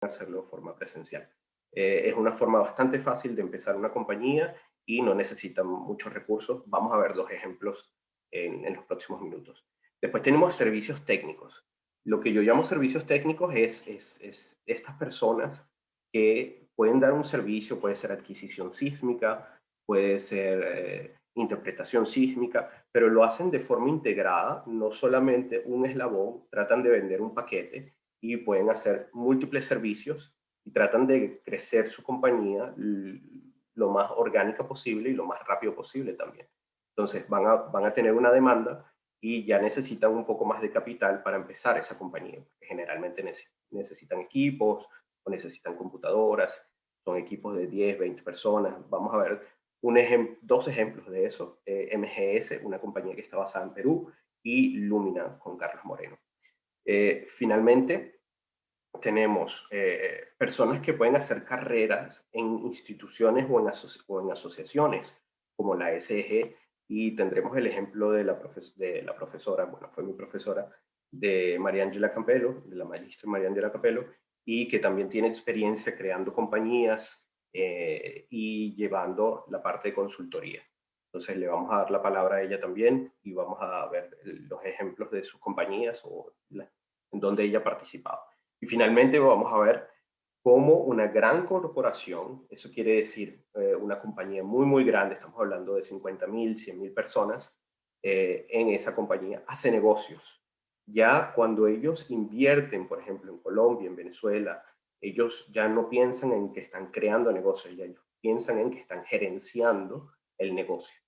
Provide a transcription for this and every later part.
hacerlo de forma presencial. Es una forma bastante fácil de empezar una compañía y no necesitan muchos recursos. Vamos a ver dos ejemplos en los próximos minutos. Después tenemos servicios técnicos. Lo que yo llamo servicios técnicos es estas personas que pueden dar un servicio, puede ser adquisición sísmica, puede ser interpretación sísmica, pero lo hacen de forma integrada, no solamente un eslabón, tratan de vender un paquete y pueden hacer múltiples servicios y tratan de crecer su compañía lo más orgánica posible y lo más rápido posible también. Entonces van a tener una demanda y ya necesitan un poco más de capital para empezar esa compañía. Generalmente necesitan equipos o necesitan computadoras, son equipos de 10, 20 personas. Vamos a ver dos ejemplos de eso. MGS, una compañía que está basada en Perú, y Lumina con Carlos Moreno. Finalmente, tenemos personas que pueden hacer carreras en instituciones o en asociaciones como la SEG, y tendremos el ejemplo de la profesora, bueno, fue mi profesora, de María Ángela Campelo, de la magistra María Ángela Campelo, y que también tiene experiencia creando compañías y llevando la parte de consultoría. Entonces le vamos a dar la palabra a ella también y vamos a ver los ejemplos de sus compañías o en donde ella ha participado. Y finalmente vamos a ver cómo una gran corporación, eso quiere decir una compañía muy, muy grande, estamos hablando de 50.000, 100.000 personas en esa compañía, hace negocios. Ya cuando ellos invierten, por ejemplo, en Colombia, en Venezuela, ellos ya no piensan en que están creando negocios, ya ellos piensan en que están gerenciando el negocio.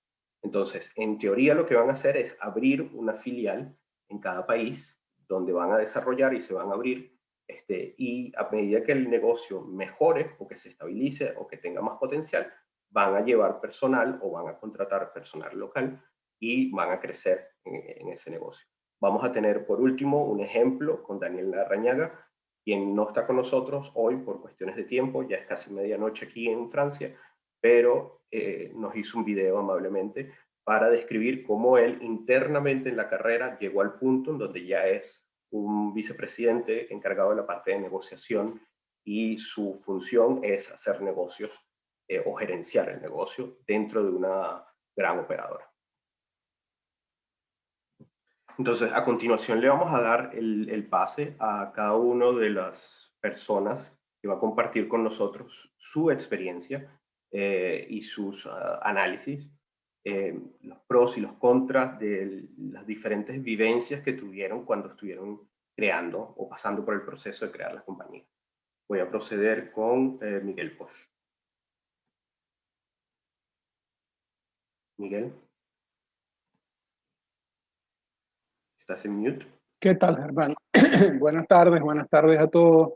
Entonces, en teoría lo que van a hacer es abrir una filial en cada país donde van a desarrollar y se van a abrir y a medida que el negocio mejore o que se estabilice o que tenga más potencial, van a llevar personal o van a contratar personal local y van a crecer en ese negocio. Vamos a tener por último un ejemplo con Daniel Larrañaga, quien no está con nosotros hoy por cuestiones de tiempo, ya es casi medianoche aquí en Francia, pero nos hizo un video amablemente para describir cómo él internamente en la carrera llegó al punto en donde ya es un vicepresidente encargado de la parte de negociación y su función es hacer negocios o gerenciar el negocio dentro de una gran operadora. Entonces, a continuación le vamos a dar el pase a cada una de las personas que va a compartir con nosotros su experiencia y sus análisis, los pros y los contras de las diferentes vivencias que tuvieron cuando estuvieron creando o pasando por el proceso de crear la compañía. Voy a proceder con Miguel Posch. Miguel, ¿estás en mute? ¿Qué tal, Germán? Buenas tardes a todos.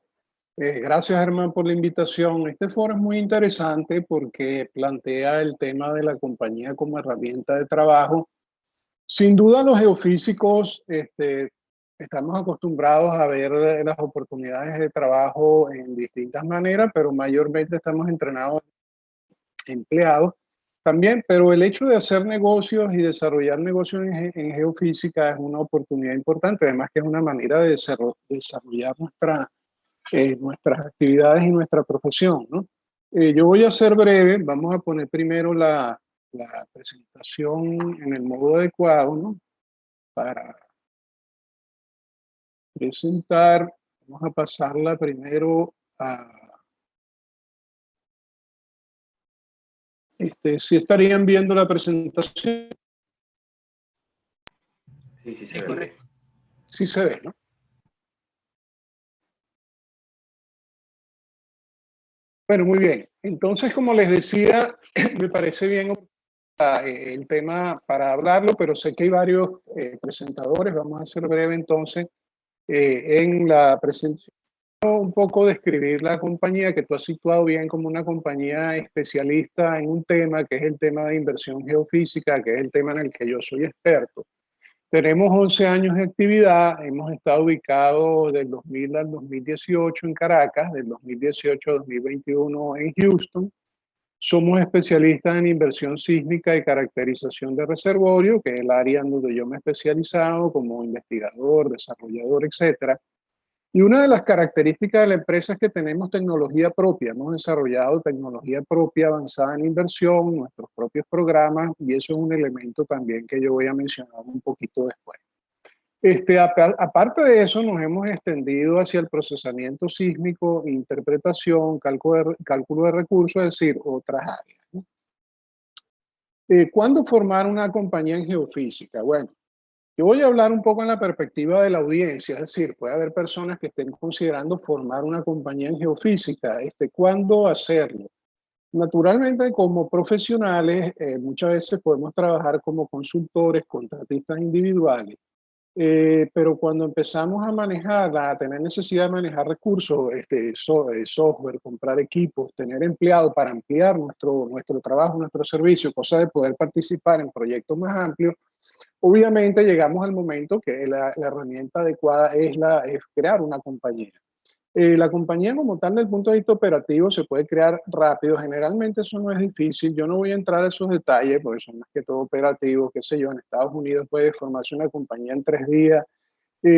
Gracias, Germán, por la invitación. Este foro es muy interesante porque plantea el tema de la compañía como herramienta de trabajo. Sin duda, los geofísicos estamos acostumbrados a ver las oportunidades de trabajo en distintas maneras, pero mayormente estamos entrenados empleados también, pero el hecho de hacer negocios y desarrollar negocios en geofísica es una oportunidad importante, además que es una manera de desarrollar nuestras actividades y nuestra profesión, ¿no? Yo voy a ser breve, vamos a poner primero la presentación en el modo adecuado, ¿no? Para presentar, vamos a pasarla primero a... si estarían viendo la presentación. Sí, sí se ve. Sí se ve, ¿no? Bueno, muy bien. Entonces, como les decía, me parece bien el tema para hablarlo, pero sé que hay varios presentadores. Vamos a ser breve entonces en la presentación. Un poco describir la compañía que tú has situado bien como una compañía especialista en un tema que es el tema de inversión geofísica, que es el tema en el que yo soy experto. Tenemos 11 años de actividad, hemos estado ubicados del 2000 al 2018 en Caracas, del 2018 al 2021 en Houston. Somos especialistas en inversión sísmica y caracterización de reservorio, que es el área en donde yo me he especializado como investigador, desarrollador, etc. Y una de las características de la empresa es que tenemos tecnología propia, hemos desarrollado tecnología propia avanzada en inversión, nuestros propios programas, y eso es un elemento también que yo voy a mencionar un poquito después. Aparte de eso, nos hemos extendido hacia el procesamiento sísmico, interpretación, cálculo de recursos, es decir, otras áreas, ¿no? ¿Cuándo formar una compañía en geofísica? Bueno, yo voy a hablar un poco en la perspectiva de la audiencia, es decir, puede haber personas que estén considerando formar una compañía en geofísica. ¿Cuándo hacerlo? Naturalmente, como profesionales, muchas veces podemos trabajar como consultores, contratistas individuales. Pero cuando empezamos a manejar, a tener necesidad de manejar recursos, software, comprar equipos, tener empleados para ampliar nuestro trabajo, nuestro servicio, cosa de poder participar en proyectos más amplios, obviamente llegamos al momento que la herramienta adecuada es crear una compañía. La compañía como tal, desde el punto de vista operativo, se puede crear rápido. Generalmente eso no es difícil. Yo no voy a entrar a esos detalles porque son más que todo operativos, qué sé yo. En Estados Unidos puede formarse una compañía en 3 días.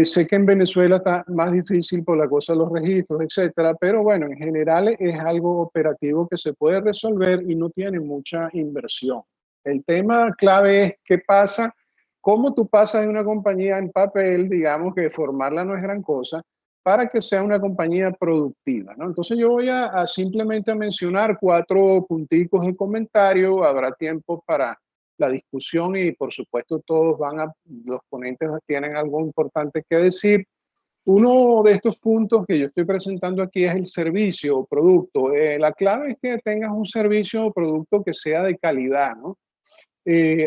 Sé que en Venezuela está más difícil por la cosa de los registros, etcétera. Pero bueno, en general es algo operativo que se puede resolver y no tiene mucha inversión. El tema clave es qué pasa, cómo tú pasas de una compañía en papel, digamos que formarla no es gran cosa, para que sea una compañía productiva, ¿no? Entonces yo voy a simplemente a mencionar 4 punticos de comentario, habrá tiempo para la discusión y por supuesto los ponentes tienen algo importante que decir. Uno de estos puntos que yo estoy presentando aquí es el servicio o producto. La clave es que tengas un servicio o producto que sea de calidad, ¿no?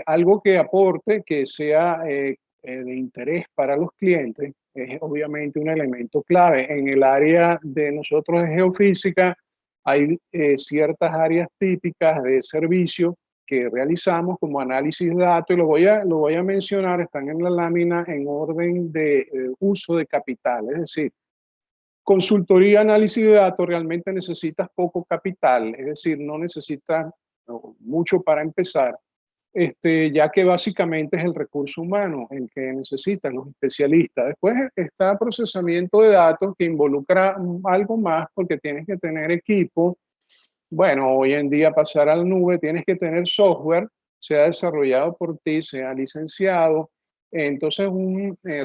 Algo que aporte, que sea de interés para los clientes, es obviamente un elemento clave. En el área de nosotros de geofísica hay ciertas áreas típicas de servicio que realizamos como análisis de datos y lo voy a mencionar, están en la lámina en orden de uso de capital, es decir, consultoría, análisis de datos, realmente necesitas poco capital, es decir, no necesitas mucho para empezar, ya que básicamente es el recurso humano el que necesitan los especialistas. Después está procesamiento de datos que involucra algo más porque tienes que tener equipo. Bueno, hoy en día pasar a la nube tienes que tener software, sea desarrollado por ti, sea licenciado. Entonces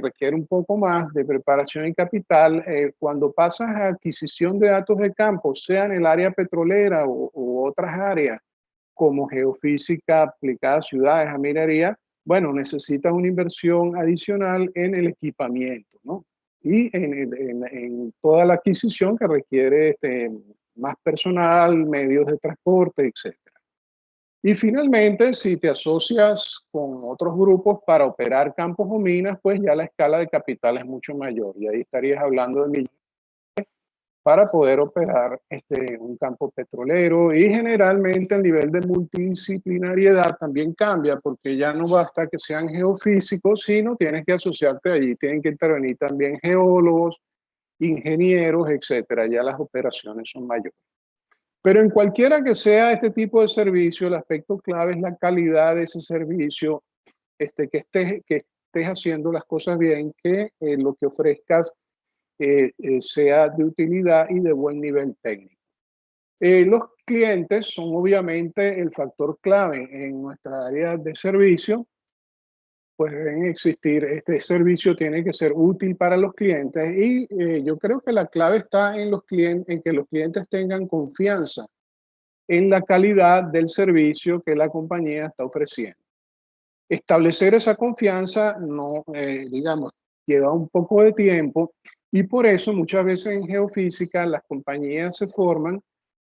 requiere un poco más de preparación y capital. Cuando pasas a adquisición de datos de campo, sea en el área petrolera u otras áreas, como geofísica aplicada a ciudades, a minería, bueno, necesitas una inversión adicional en el equipamiento, ¿no? Y en toda la adquisición que requiere más personal, medios de transporte, etc. Y finalmente, si te asocias con otros grupos para operar campos o minas, pues ya la escala de capital es mucho mayor y ahí estarías hablando de millones para poder operar un campo petrolero, y generalmente el nivel de multidisciplinariedad también cambia porque ya no basta que sean geofísicos, sino tienes que asociarte allí, tienen que intervenir también geólogos, ingenieros, etcétera, ya las operaciones son mayores. Pero en cualquiera que sea este tipo de servicio, el aspecto clave es la calidad de ese servicio, que estés haciendo las cosas bien, que lo que ofrezcas sea de utilidad y de buen nivel técnico. Los clientes son obviamente el factor clave en nuestra área de servicio, pues deben existir, este servicio tiene que ser útil para los clientes y yo creo que la clave está en en que los clientes tengan confianza en la calidad del servicio que la compañía está ofreciendo. Establecer esa confianza no, digamos, lleva un poco de tiempo y por eso muchas veces en geofísica las compañías se forman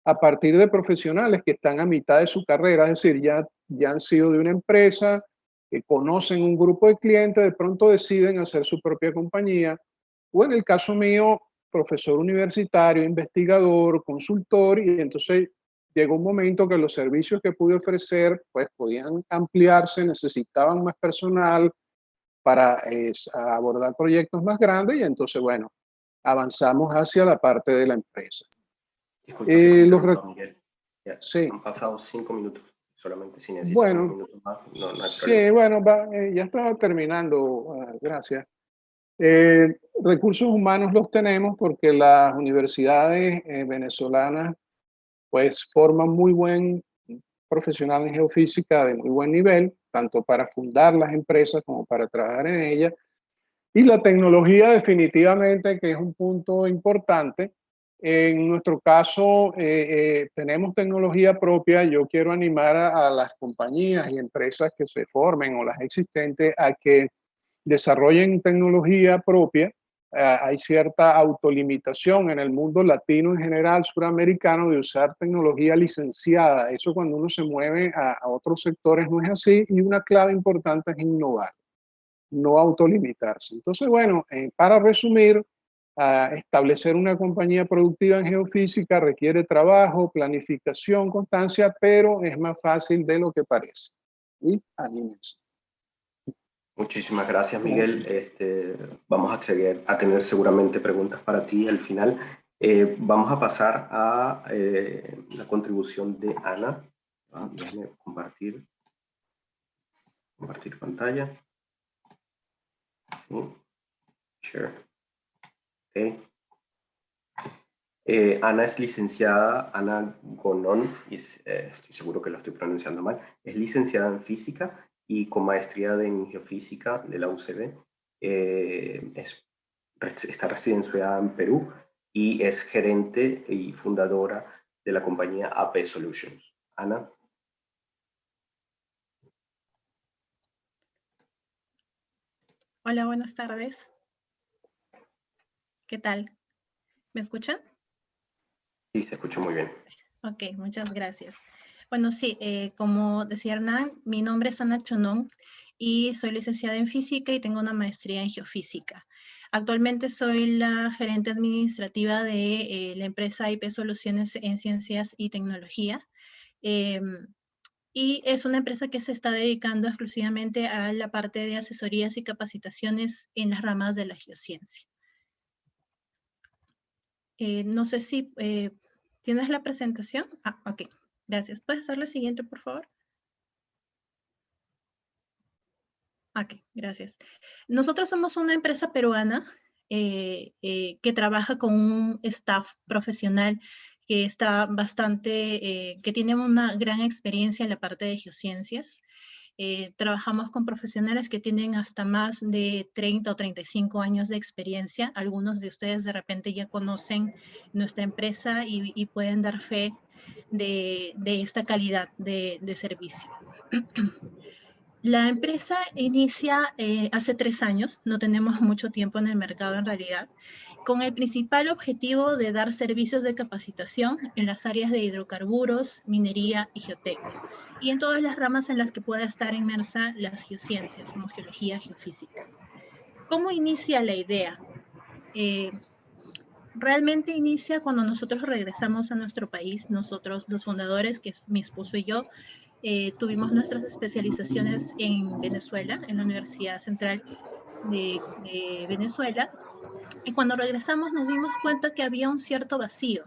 a partir de profesionales que están a mitad de su carrera, es decir, ya han sido de una empresa, que conocen un grupo de clientes, de pronto deciden hacer su propia compañía, o en el caso mío, profesor universitario, investigador, consultor, y entonces llegó un momento que los servicios que pude ofrecer pues podían ampliarse, necesitaban más personal para abordar proyectos más grandes y entonces, bueno, avanzamos hacia la parte de la empresa. Disculpa que te Los interrumpa, Miguel. Ya, Sí, han pasado 5 minutos. Solamente si necesitas unos bueno, minutos más, no hay problema. sí, bueno, ya estaba terminando, gracias. Recursos humanos los tenemos porque las universidades venezolanas pues forman muy buen profesional en geofísica de muy buen nivel, tanto para fundar las empresas como para trabajar en ellas. Y la tecnología definitivamente que es un punto importante. En nuestro caso, tenemos tecnología propia. Yo quiero animar a las compañías y empresas que se formen o las existentes a que desarrollen tecnología propia. Hay cierta autolimitación en el mundo latino en general, suramericano, de usar tecnología licenciada. Eso cuando uno se mueve a otros sectores no es así, y una clave importante es innovar, no autolimitarse. Entonces, bueno, para resumir, establecer una compañía productiva en geofísica requiere trabajo, planificación, constancia, pero es más fácil de lo que parece. Y anímense. Muchísimas gracias, Miguel. Vamos a tener seguramente preguntas para ti al final. Vamos a pasar a la contribución de Ana. Déjame compartir pantalla. Sí. Share. Okay. Ana es licenciada, Ana Gonón, estoy seguro que lo estoy pronunciando mal, es licenciada en física y con maestría en geofísica de la UCB. Está residenciada en Perú y es gerente y fundadora de la compañía AP Solutions. Ana. Hola, buenas tardes. ¿Qué tal? ¿Me escuchan? Sí, se escucha muy bien. Ok, muchas gracias. Bueno, sí, como decía Hernán, mi nombre es Ana Chonón y soy licenciada en física y tengo una maestría en geofísica. Actualmente soy la gerente administrativa de la empresa IP Soluciones en Ciencias y Tecnología. Y es una empresa que se está dedicando exclusivamente a la parte de asesorías y capacitaciones en las ramas de la geociencia. No sé si tienes la presentación. Ok, gracias. ¿Puedes hacer la siguiente, por favor? Ok, gracias. Nosotros somos una empresa peruana que trabaja con un staff profesional que está bastante, que tiene una gran experiencia en la parte de geociencias. Trabajamos con profesionales que tienen hasta más de 30 o 35 años de experiencia. Algunos de ustedes de repente ya conocen nuestra empresa y pueden dar fe de esta calidad de servicio. La empresa inicia hace 3 años, no tenemos mucho tiempo en el mercado en realidad, con el principal objetivo de dar servicios de capacitación en las áreas de hidrocarburos, minería y geotecnia, y en todas las ramas en las que pueda estar inmersa las geociencias, como geología, geofísica. ¿Cómo inicia la idea? Realmente inicia cuando nosotros regresamos a nuestro país, nosotros los fundadores, que es mi esposo y yo, tuvimos nuestras especializaciones en Venezuela, en la Universidad Central de Venezuela, y cuando regresamos nos dimos cuenta que había un cierto vacío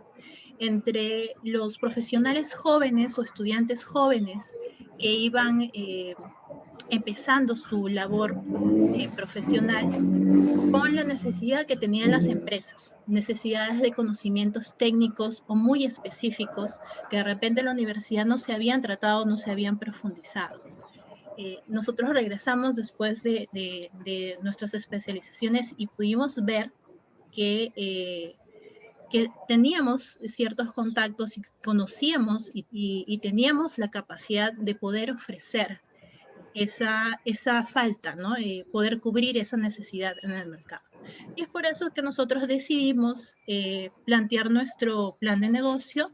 entre los profesionales jóvenes o estudiantes jóvenes que iban empezando su labor profesional con la necesidad que tenían las empresas, necesidades de conocimientos técnicos o muy específicos que de repente en la universidad no se habían tratado, no se habían profundizado. Nosotros regresamos después de nuestras especializaciones y pudimos ver que teníamos ciertos contactos y conocíamos y teníamos la capacidad de poder ofrecer esa falta, ¿no? Poder cubrir esa necesidad en el mercado. Y es por eso que nosotros decidimos plantear nuestro plan de negocio,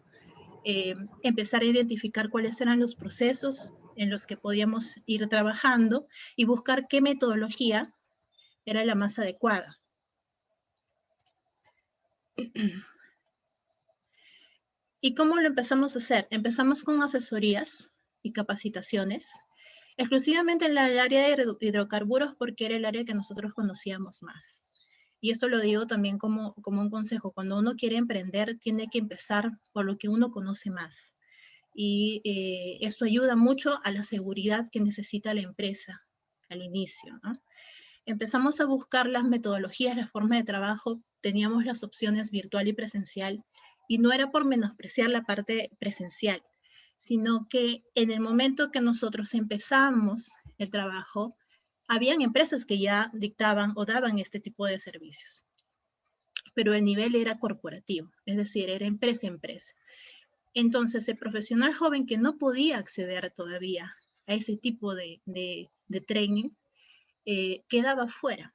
empezar a identificar cuáles eran los procesos en los que podíamos ir trabajando y buscar qué metodología era la más adecuada. ¿Y cómo lo empezamos a hacer? Empezamos con asesorías y capacitaciones, exclusivamente en el área de hidrocarburos porque era el área que nosotros conocíamos más. Y esto lo digo también como un consejo. Cuando uno quiere emprender, tiene que empezar por lo que uno conoce más. Y esto ayuda mucho a la seguridad que necesita la empresa al inicio, ¿no? Empezamos a buscar las metodologías, las formas de trabajo, teníamos las opciones virtual y presencial, y no era por menospreciar la parte presencial, sino que en el momento que nosotros empezamos el trabajo, habían empresas que ya dictaban o daban este tipo de servicios, pero el nivel era corporativo, es decir, era empresa a empresa. Entonces, el profesional joven que no podía acceder todavía a ese tipo de training, quedaba fuera.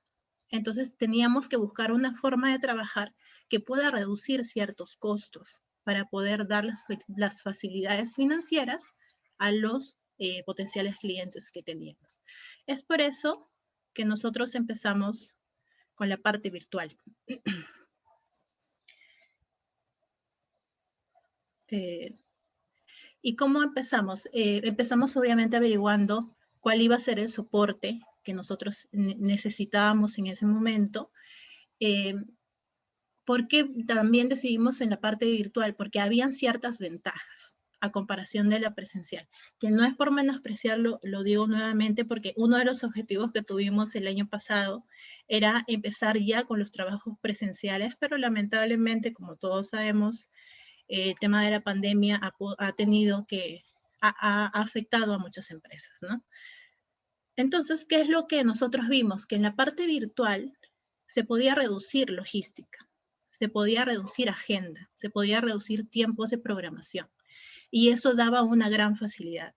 Entonces, teníamos que buscar una forma de trabajar que pueda reducir ciertos costos para poder dar las facilidades financieras a los potenciales clientes que teníamos. Es por eso que nosotros empezamos con la parte virtual. ¿Y cómo empezamos? Empezamos obviamente averiguando cuál iba a ser el soporte que nosotros necesitábamos en ese momento. ¿Por qué también decidimos en la parte virtual? Porque habían ciertas ventajas a comparación de la presencial, que no es por menospreciarlo, lo digo nuevamente, porque uno de los objetivos que tuvimos el año pasado era empezar ya con los trabajos presenciales, pero lamentablemente, como todos sabemos, el tema de la pandemia ha afectado a muchas empresas, ¿no? Entonces, ¿qué es lo que nosotros vimos? Que en la parte virtual se podía reducir logística, se podía reducir agenda, se podía reducir tiempos de programación. Y eso daba una gran facilidad.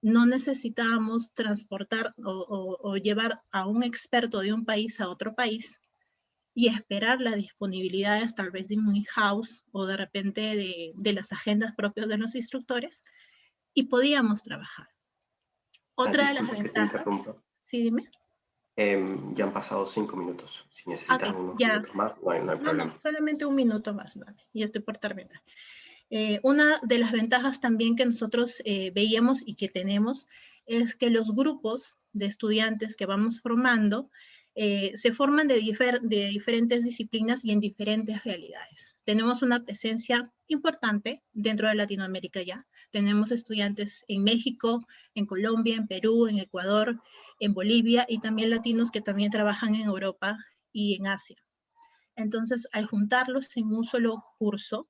No necesitábamos transportar o llevar a un experto de un país a otro país y esperar las disponibilidades tal vez de un in-house o de repente de las agendas propias de los instructores, y podíamos trabajar. Otra de las ventajas... Sí, dime. Ya han pasado 5 minutos. Si necesitas unos minutos más, no hay problema. No, solamente un minuto más, dame, y estoy por terminar. Una de las ventajas también que nosotros veíamos y que tenemos es que los grupos de estudiantes que vamos formando se forman de diferentes disciplinas y en diferentes realidades. Tenemos una presencia importante dentro de Latinoamérica ya. Tenemos estudiantes en México, en Colombia, en Perú, en Ecuador, en Bolivia, y también latinos que también trabajan en Europa y en Asia. Entonces, al juntarlos en un solo curso,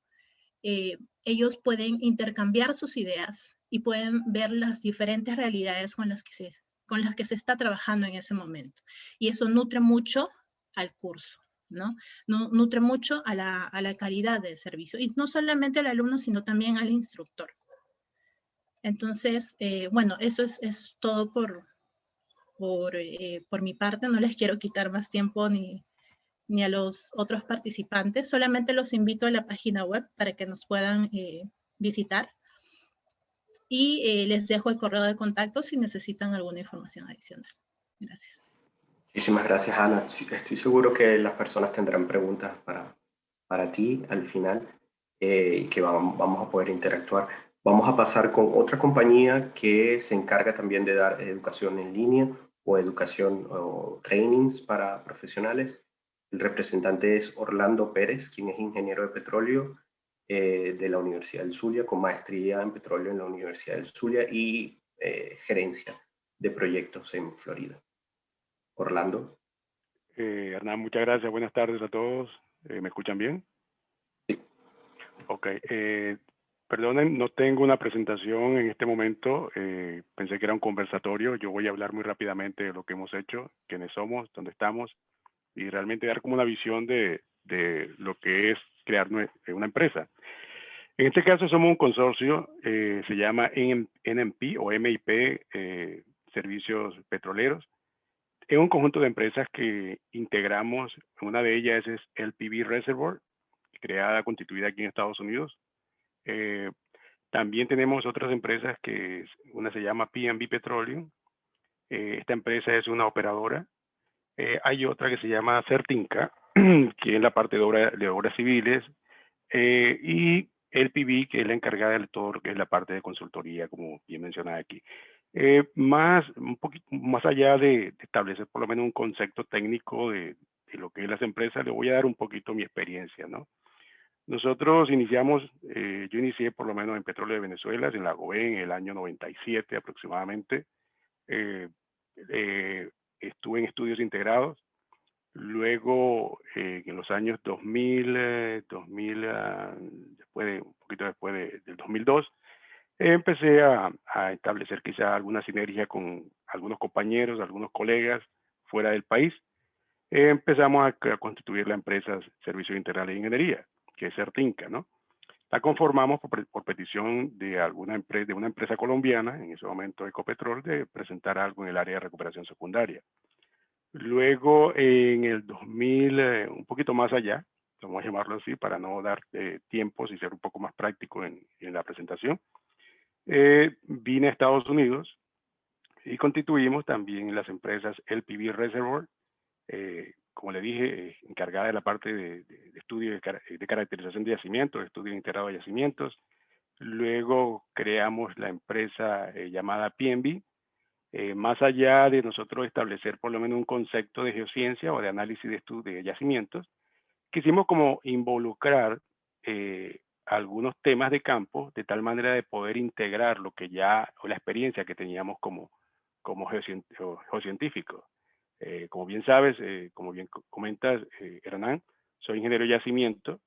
ellos pueden intercambiar sus ideas y pueden ver las diferentes realidades con las que se está trabajando en ese momento. Y eso nutre mucho al curso, ¿no? Nutre mucho a la calidad del servicio. Y no solamente al alumno, sino también al instructor. Entonces, bueno, eso es todo por mi parte. No les quiero quitar más tiempo ni a los otros participantes. Solamente los invito a la página web para que nos puedan visitar. Y les dejo el correo de contacto si necesitan alguna información adicional. Gracias. Muchísimas gracias, Ana. Estoy seguro que las personas tendrán preguntas para ti al final y que vamos a poder interactuar. Vamos a pasar con otra compañía que se encarga también de dar educación en línea o educación o trainings para profesionales. El representante es Orlando Pérez, quien es ingeniero de petróleo de la Universidad del Zulia, con maestría en petróleo en la Universidad del Zulia y gerencia de proyectos en Florida. Orlando. Hernán, muchas gracias. Buenas tardes a todos. ¿Me escuchan bien? Sí. Ok. Perdonen, no tengo una presentación en este momento. Pensé que era un conversatorio. Yo voy a hablar muy rápidamente de lo que hemos hecho, quiénes somos, dónde estamos, y realmente dar como una visión de lo que es crear una empresa. En este caso somos un consorcio, se llama NMP o MIP, Servicios Petroleros. Es un conjunto de empresas que integramos. Una de ellas es LPB Reservoir, creada, constituida aquí en Estados Unidos. También tenemos otras empresas que una se llama PNB Petroleum. Esta empresa es una operadora. Hay otra que se llama Certinca, que es la parte de obras civiles. Y LPB, que es la encargada del todo, que es la parte de consultoría, como bien mencionada aquí. Un poquito más allá de establecer por lo menos un concepto técnico de lo que es las empresas, le voy a dar un poquito mi experiencia, ¿no? Nosotros yo inicié por lo menos en Petróleo de Venezuela, en la GOVE, en el año 97 aproximadamente. estuve en estudios integrados. Luego, en los años 2000, un poquito después del 2002, empecé a establecer quizá alguna sinergia con algunos compañeros, algunos colegas fuera del país. Empezamos a constituir la empresa Servicios Integrales de Ingeniería, que es CERTINCA, ¿no? La conformamos por petición de una empresa colombiana, en ese momento Ecopetrol, de presentar algo en el área de recuperación secundaria. Luego, en el 2000, un poquito más allá, vamos a llamarlo así para no dar tiempos y ser un poco más práctico en la presentación, vine a Estados Unidos y constituimos también las empresas LPV Reservoir, como le dije, encargada de la parte de estudio de caracterización de yacimientos, estudio integrado de yacimientos. Luego creamos la empresa llamada PNB, más allá de nosotros establecer por lo menos un concepto de geociencia o de análisis de estudio de yacimientos, quisimos como involucrar algunos temas de campo de tal manera de poder integrar lo que ya, o la experiencia que teníamos como geocientíficos. Como bien sabes, como bien comentas, Hernán, soy ingeniero de yacimiento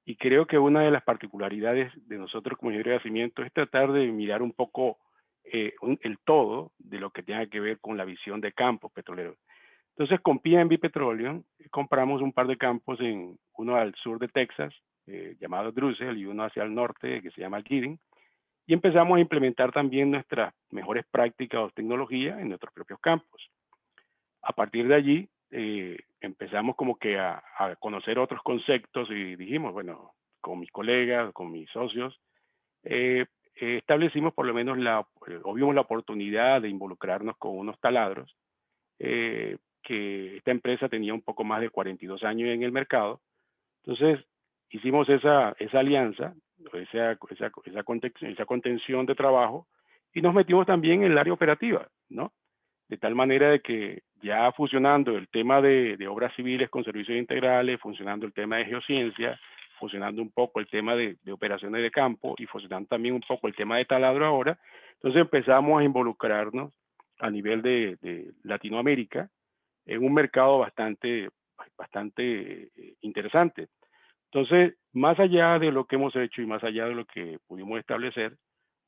y creo que una de las particularidades de nosotros como ingeniero de yacimiento es tratar de mirar un poco el todo de lo que tenga que ver con la visión de campos petroleros. Entonces, con PNB Petroleum compramos un par de campos, uno al sur de Texas, llamado Drusel, y uno hacia el norte, que se llama Gidding, y empezamos a implementar también nuestras mejores prácticas o tecnologías en nuestros propios campos. A partir de allí, empezamos como que a conocer otros conceptos y dijimos, bueno, con mis colegas, con mis socios, establecimos por lo menos o vimos la oportunidad de involucrarnos con unos taladros, que esta empresa tenía un poco más de 42 años en el mercado. Entonces, hicimos esa alianza, esa contención de trabajo, y nos metimos también en el área operativa, ¿no? De tal manera de que ya fusionando el tema de obras civiles con servicios integrales, funcionando el tema de geociencia, funcionando un poco el tema de operaciones de campo y funcionando también un poco el tema de taladro ahora, entonces empezamos a involucrarnos a nivel de Latinoamérica en un mercado bastante interesante. Entonces, más allá de lo que hemos hecho y más allá de lo que pudimos establecer,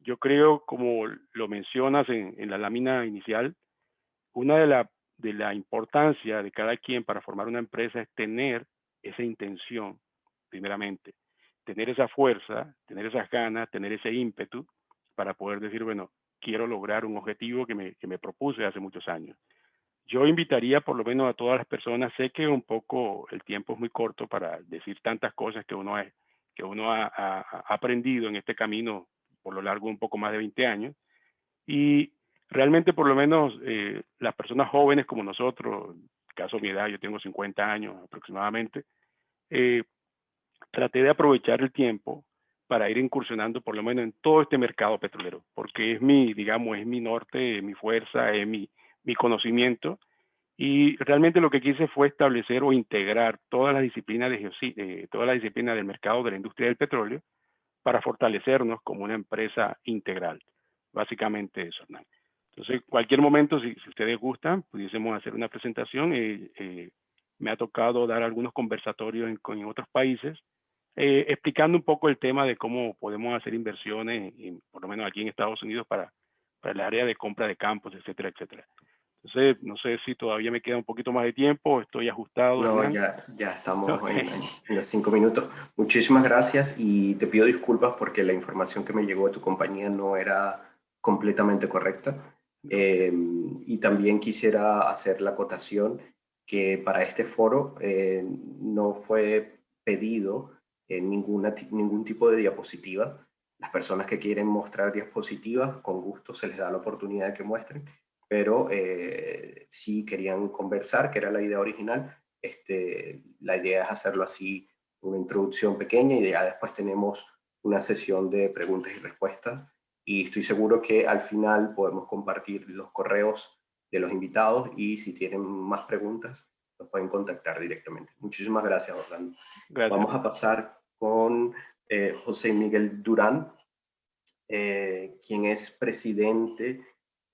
yo creo, como lo mencionas en la lámina inicial, una de la importancia de cada quien para formar una empresa es tener esa intención, primeramente, tener esa fuerza, tener esas ganas, tener ese ímpetu para poder decir, bueno, quiero lograr un objetivo que me propuse hace muchos años. Yo invitaría por lo menos a todas las personas, sé que un poco el tiempo es muy corto para decir tantas cosas que uno ha aprendido en este camino por lo largo de un poco más de 20 años, y realmente por lo menos las personas jóvenes como nosotros, en caso de mi edad, yo tengo 50 años aproximadamente, traté de aprovechar el tiempo para ir incursionando por lo menos en todo este mercado petrolero, porque es digamos, es mi norte, mi fuerza, es mi conocimiento, y realmente lo que quise fue establecer o integrar todas las disciplinas del mercado de la industria del petróleo para fortalecernos como una empresa integral. Básicamente eso, Hernán. Entonces, cualquier momento, si ustedes gustan, pudiésemos hacer una presentación. Me ha tocado dar algunos conversatorios en otros países, explicando un poco el tema de cómo podemos hacer inversiones, por lo menos aquí en Estados Unidos, para el área de compra de campos, etcétera, etcétera. Entonces, no sé si todavía me queda un poquito más de tiempo, estoy ajustado. No, Hernán. ya estamos Okay. en los 5 minutos. Muchísimas gracias y te pido disculpas porque la información que me llegó de tu compañía no era completamente correcta. Y también quisiera hacer la acotación que para este foro no fue pedido ningún tipo de diapositiva. Las personas que quieren mostrar diapositivas, con gusto se les da la oportunidad de que muestren, pero si querían conversar, que era la idea original, la idea es hacerlo así, una introducción pequeña, y ya después tenemos una sesión de preguntas y respuestas, y estoy seguro que al final podemos compartir los correos de los invitados, y si tienen más preguntas, nos pueden contactar directamente. Muchísimas gracias, Orlando. Gracias. Vamos a pasar con José Miguel Durán, quien es presidente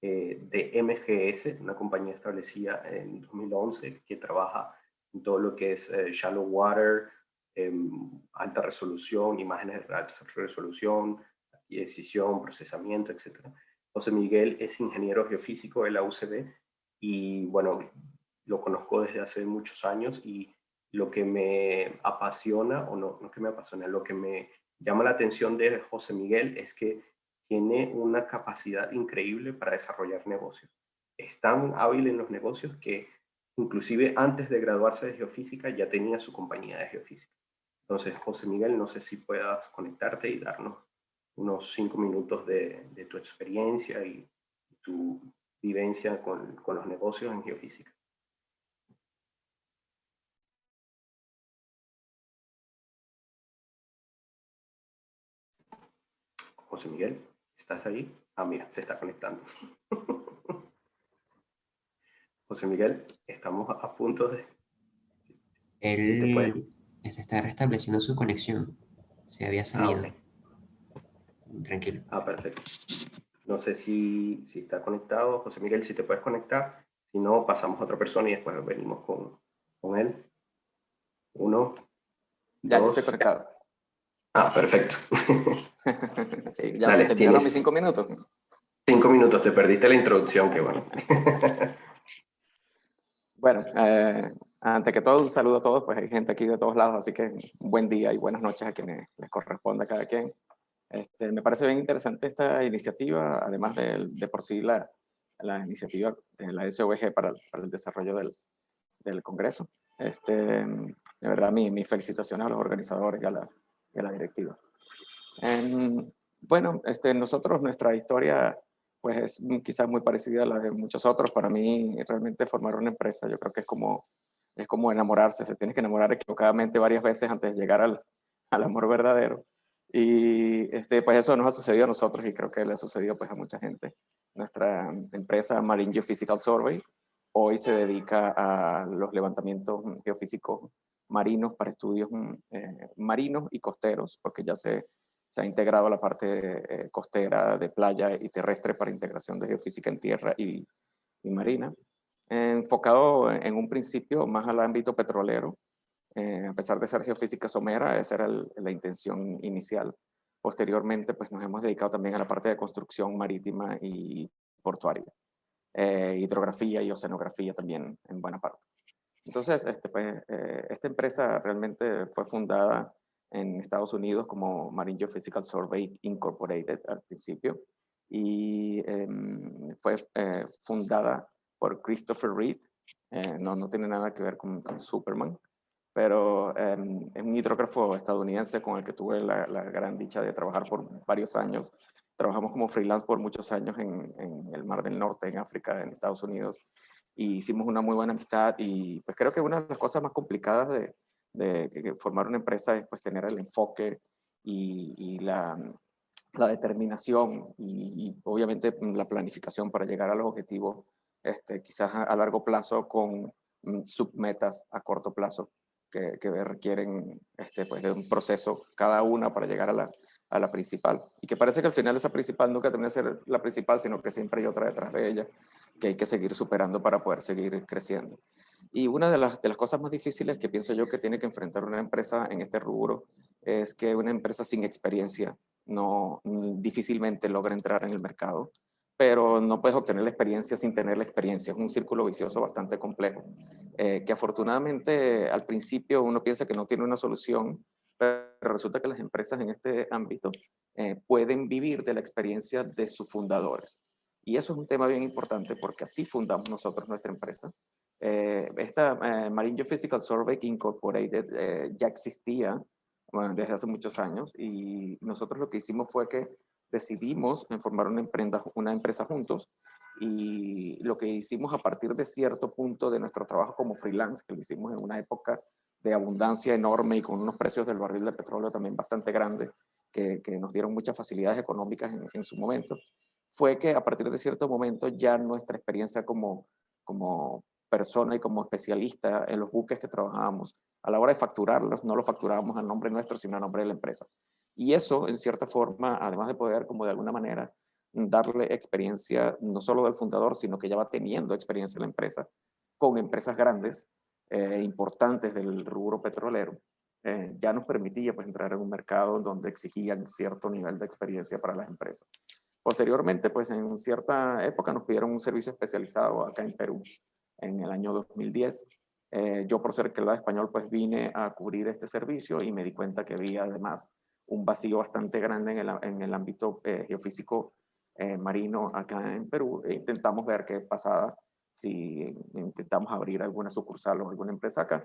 de MGS, una compañía establecida en 2011 que trabaja en todo lo que es shallow water, alta resolución, imágenes de alta resolución, adquisición, procesamiento, etc. José Miguel es ingeniero geofísico de la UCB y bueno, lo conozco desde hace muchos años y lo que me apasiona, o no que me apasiona, lo que me llama la atención de José Miguel es que tiene una capacidad increíble para desarrollar negocios. Es tan hábil en los negocios que inclusive antes de graduarse de geofísica ya tenía su compañía de geofísica. Entonces, José Miguel, no sé si puedas conectarte y darnos unos 5 minutos de tu experiencia y tu vivencia con los negocios en geofísica. José Miguel, ¿estás ahí? Ah, mira, se está conectando. José Miguel, estamos a punto de... Si te puedes... Él se está restableciendo su conexión. Se había salido. Ah, ok. Tranquilo. Ah, perfecto. No sé si está conectado. José Miguel, si te puedes conectar. Si no, pasamos a otra persona y después venimos con él. 1, Ya 2. estoy conectado. Ah, perfecto. Sí, ya Dale, se terminaron tienes mis 5 minutos. 5 minutos, te perdiste la introducción, qué bueno. Bueno, antes que todo, un saludo a todos, pues hay gente aquí de todos lados, así que un buen día y buenas noches a quienes les corresponda a cada quien. Me parece bien interesante esta iniciativa, además de por sí la iniciativa de la SOBG para el desarrollo del Congreso. De verdad, mis felicitaciones a los organizadores y a la directiva. Bueno, nosotros, nuestra historia, pues es quizás muy parecida a la de muchos otros. Para mí, realmente formar una empresa, yo creo que es como enamorarse. Se tiene que enamorar equivocadamente varias veces antes de llegar al amor verdadero. Y pues eso nos ha sucedido a nosotros y creo que le ha sucedido pues a mucha gente. Nuestra empresa Marine Geophysical Survey hoy se dedica a los levantamientos geofísicos marinos para estudios marinos y costeros, porque ya se ha integrado la parte costera, de playa y terrestre para integración de geofísica en tierra y marina, enfocado en un principio más al ámbito petrolero. A pesar de ser geofísica somera, esa era la intención inicial. Posteriormente, pues nos hemos dedicado también a la parte de construcción marítima y portuaria, hidrografía y oceanografía también en buena parte. Entonces, esta empresa realmente fue fundada en Estados Unidos como Marine Geophysical Survey Incorporated al principio y fue fundada por Christopher Reed. No tiene nada que ver con Superman, pero es un hidrógrafo estadounidense con el que tuve la gran dicha de trabajar por varios años. Trabajamos como freelance por muchos años en el Mar del Norte, en África, en Estados Unidos, y hicimos una muy buena amistad. Y pues creo que una de las cosas más complicadas de formar una empresa es pues tener el enfoque y la determinación y obviamente la planificación para llegar a los objetivos, quizás a largo plazo con submetas a corto plazo que requieren pues de un proceso cada una para llegar a la principal. Y que parece que al final esa principal nunca termina de ser la principal, sino que siempre hay otra detrás de ella que hay que seguir superando para poder seguir creciendo. Y una de las cosas más difíciles que pienso yo que tiene que enfrentar una empresa en este rubro es que una empresa sin experiencia difícilmente logra entrar en el mercado, pero no puedes obtener la experiencia sin tener la experiencia. Es un círculo vicioso bastante complejo, que afortunadamente al principio uno piensa que no tiene una solución, pero resulta que las empresas en este ámbito pueden vivir de la experiencia de sus fundadores. Y eso es un tema bien importante porque así fundamos nosotros nuestra empresa. Esta Marine Geophysical Survey Incorporated ya existía desde hace muchos años y nosotros lo que hicimos fue que decidimos en formar una empresa juntos y lo que hicimos a partir de cierto punto de nuestro trabajo como freelance, que lo hicimos en una época de abundancia enorme y con unos precios del barril de petróleo también bastante grandes, que nos dieron muchas facilidades económicas en su momento, fue que a partir de cierto momento ya nuestra experiencia como persona y como especialista en los buques que trabajábamos, a la hora de facturarlos, no lo facturábamos a nombre nuestro, sino a nombre de la empresa. Y eso, en cierta forma, además de poder, como de alguna manera, darle experiencia no solo del fundador, sino que ya va teniendo experiencia en la empresa, con empresas grandes, importantes del rubro petrolero, ya nos permitía pues entrar en un mercado donde exigían cierto nivel de experiencia para las empresas. Posteriormente, pues en cierta época nos pidieron un servicio especializado acá en Perú, en el año 2010. Yo por ser que hablaba español, pues vine a cubrir este servicio y me di cuenta que había además un vacío bastante grande en el ámbito geofísico marino acá en Perú. E intentamos ver qué pasaba si intentamos abrir alguna sucursal o alguna empresa acá.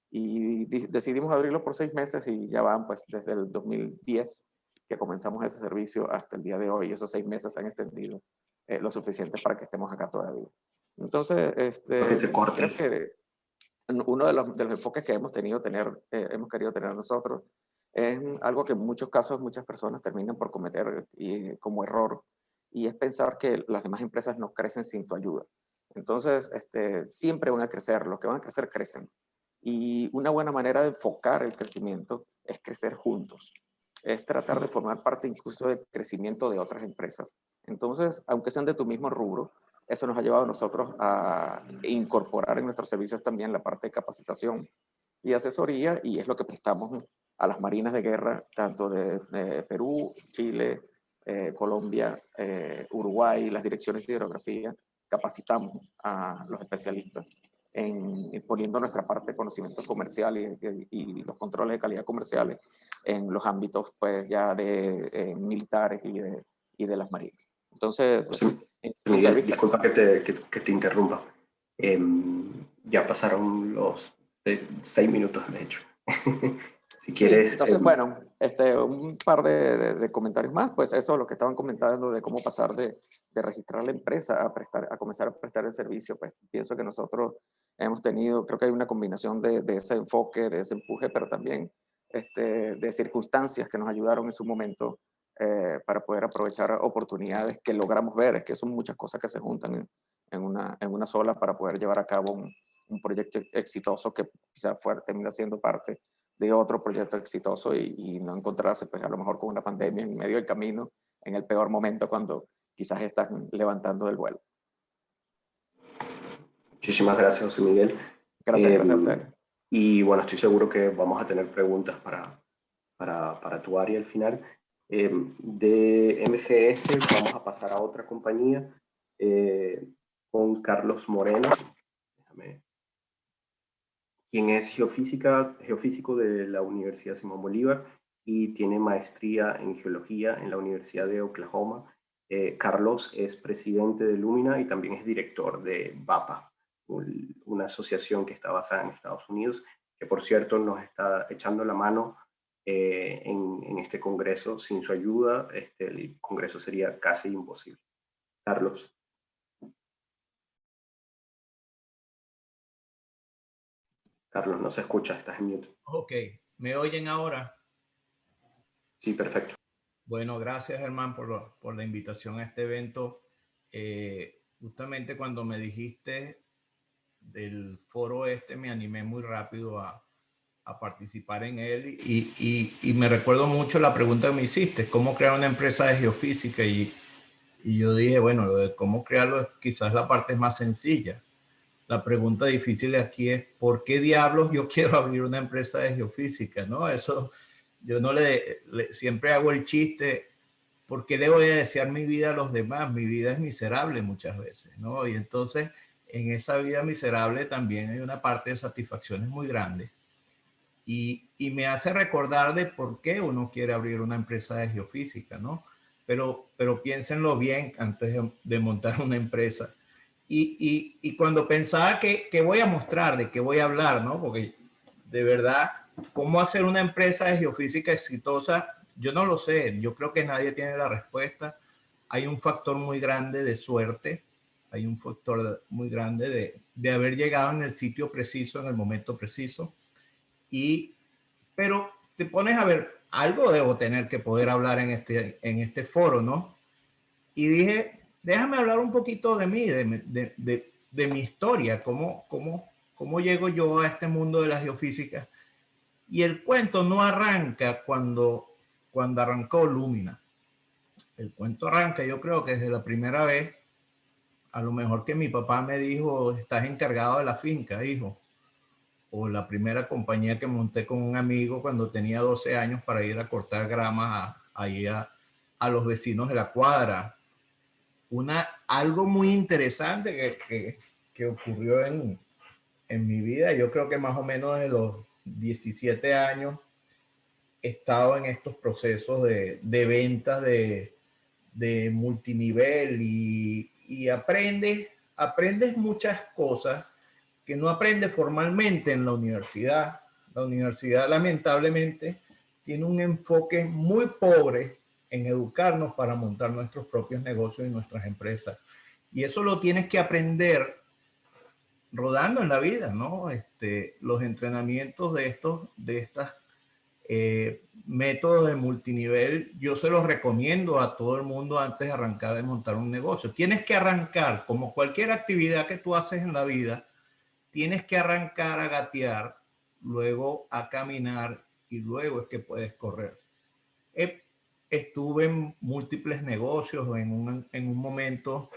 Y decidimos abrirlo por 6 meses y ya van pues desde el 2010 que comenzamos ese servicio hasta el día de hoy. Esos 6 meses se han extendido lo suficiente para que estemos acá todavía. Entonces, creo que uno de los enfoques que hemos querido tener nosotros es algo que en muchos casos muchas personas terminan por cometer como error, y es pensar que las demás empresas no crecen sin tu ayuda. Entonces, siempre van a crecer, los que van a crecer crecen. Y una buena manera de enfocar el crecimiento es crecer juntos. Es tratar de formar parte incluso del crecimiento de otras empresas. Entonces, aunque sean de tu mismo rubro, eso nos ha llevado a nosotros a incorporar en nuestros servicios también la parte de capacitación y asesoría, y es lo que prestamos a las marinas de guerra, tanto de Perú, Chile, Colombia, Uruguay, las direcciones de hidrografía. Capacitamos a los especialistas poniendo nuestra parte de conocimiento comercial y los controles de calidad comerciales en los ámbitos pues ya de militares y de las marinas. Entonces, Miguel, disculpa que te interrumpa. Ya pasaron los 6 minutos, de hecho. Si quieres... Sí, entonces, bueno, un par de comentarios más. Pues eso, lo que estaban comentando de cómo pasar de registrar la empresa a comenzar a prestar el servicio, pues pienso que nosotros hemos tenido, creo que hay una combinación de ese enfoque, de ese empuje, pero también de circunstancias que nos ayudaron en su momento para poder aprovechar oportunidades que logramos ver. Es que son muchas cosas que se juntan en una sola para poder llevar a cabo un proyecto exitoso que quizá termina siendo parte de otro proyecto exitoso y no encontrarse pues a lo mejor con una pandemia en medio del camino en el peor momento cuando quizás están levantando del vuelo. Muchísimas gracias, José Miguel. Gracias a usted. Y bueno, estoy seguro que vamos a tener preguntas para tu área al final. De MGS vamos a pasar a otra compañía con Carlos Moreno, quien es geofísico de la Universidad Simón Bolívar y tiene maestría en geología en la Universidad de Oklahoma. Carlos es presidente de Lumina y también es director de VAPA, una asociación que está basada en Estados Unidos, que por cierto nos está echando la mano en este congreso. Sin su ayuda, el congreso sería casi imposible. Carlos. Carlos, no se escucha, estás en mute. Ok, ¿me oyen ahora? Sí, perfecto. Bueno, gracias, Germán, por la invitación a este evento. Justamente cuando me dijiste del foro me animé muy rápido a participar en él y me recuerdo mucho la pregunta que me hiciste, ¿cómo crear una empresa de geofísica? Y yo dije, bueno, lo de cómo crearlo es quizás la parte más sencilla. La pregunta difícil aquí es, ¿por qué diablos yo quiero abrir una empresa de geofísica? ¿No? Eso, yo no siempre hago el chiste, ¿por qué le voy a desear mi vida a los demás? Mi vida es miserable muchas veces, ¿no? Y entonces, en esa vida miserable también hay una parte de satisfacciones muy grande. Y me hace recordar de por qué uno quiere abrir una empresa de geofísica, ¿no? Pero piénsenlo bien antes de montar una empresa. Y cuando pensaba que voy a mostrar, de qué voy a hablar, ¿no? Porque de verdad, cómo hacer una empresa de geofísica exitosa, yo no lo sé. Yo creo que nadie tiene la respuesta. Hay un factor muy grande de suerte. Hay un factor muy grande de haber llegado en el sitio preciso, en el momento preciso. Pero te pones a ver, algo debo tener que poder hablar en este foro, ¿no? Y dije, déjame hablar un poquito de mí, de mi historia, cómo llego yo a este mundo de la geofísica. Y el cuento no arranca cuando arrancó Lumina. el cuento arranca, yo creo que desde la primera vez, a lo mejor que mi papá me dijo, estás encargado de la finca, hijo. O la primera compañía que monté con un amigo cuando tenía 12 años para ir a cortar grama a los vecinos de la cuadra. Algo muy interesante que ocurrió en mi vida, yo creo que más o menos de los 17 años he estado en estos procesos de ventas de multinivel y aprendes muchas cosas que no aprendes formalmente en la universidad. La universidad lamentablemente tiene un enfoque muy pobre en educarnos para montar nuestros propios negocios y nuestras empresas. Y eso lo tienes que aprender rodando en la vida, ¿no? Los entrenamientos de estas métodos de multinivel, yo se los recomiendo a todo el mundo antes de arrancar de montar un negocio. Tienes que arrancar, como cualquier actividad que tú haces en la vida, tienes que arrancar a gatear, luego a caminar y luego es que puedes correr. Estuve en múltiples negocios. En un momento,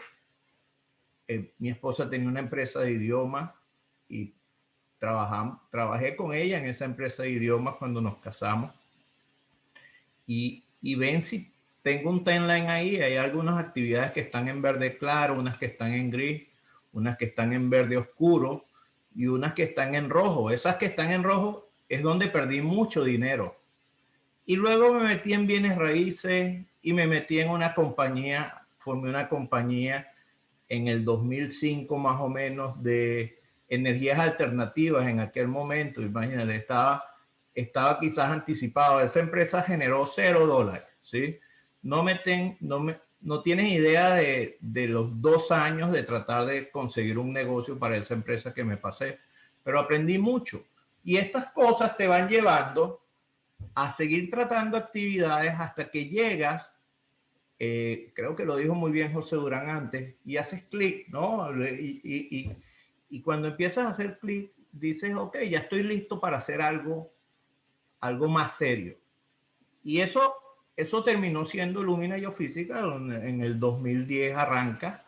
mi esposa tenía una empresa de idiomas y trabajé con ella en esa empresa de idiomas cuando nos casamos. Y ven si tengo un timeline ahí. Hay algunas actividades que están en verde claro, unas que están en gris, unas que están en verde oscuro y unas que están en rojo. Esas que están en rojo es donde perdí mucho dinero. Y luego me metí en bienes raíces y me metí en una compañía, formé una compañía en el 2005 más o menos de energías alternativas en aquel momento. Imagínate, estaba quizás anticipado. Esa empresa generó $0, ¿sí? No tienes idea de los 2 años de tratar de conseguir un negocio para esa empresa que me pasé, pero aprendí mucho. Y estas cosas te van llevando a seguir tratando actividades hasta que llegas, creo que lo dijo muy bien José Durán antes, y haces clic, ¿no? Y cuando empiezas a hacer clic, dices, ok, ya estoy listo para hacer algo más serio. Y eso terminó siendo Lumina Geofísica. En el 2010 arranca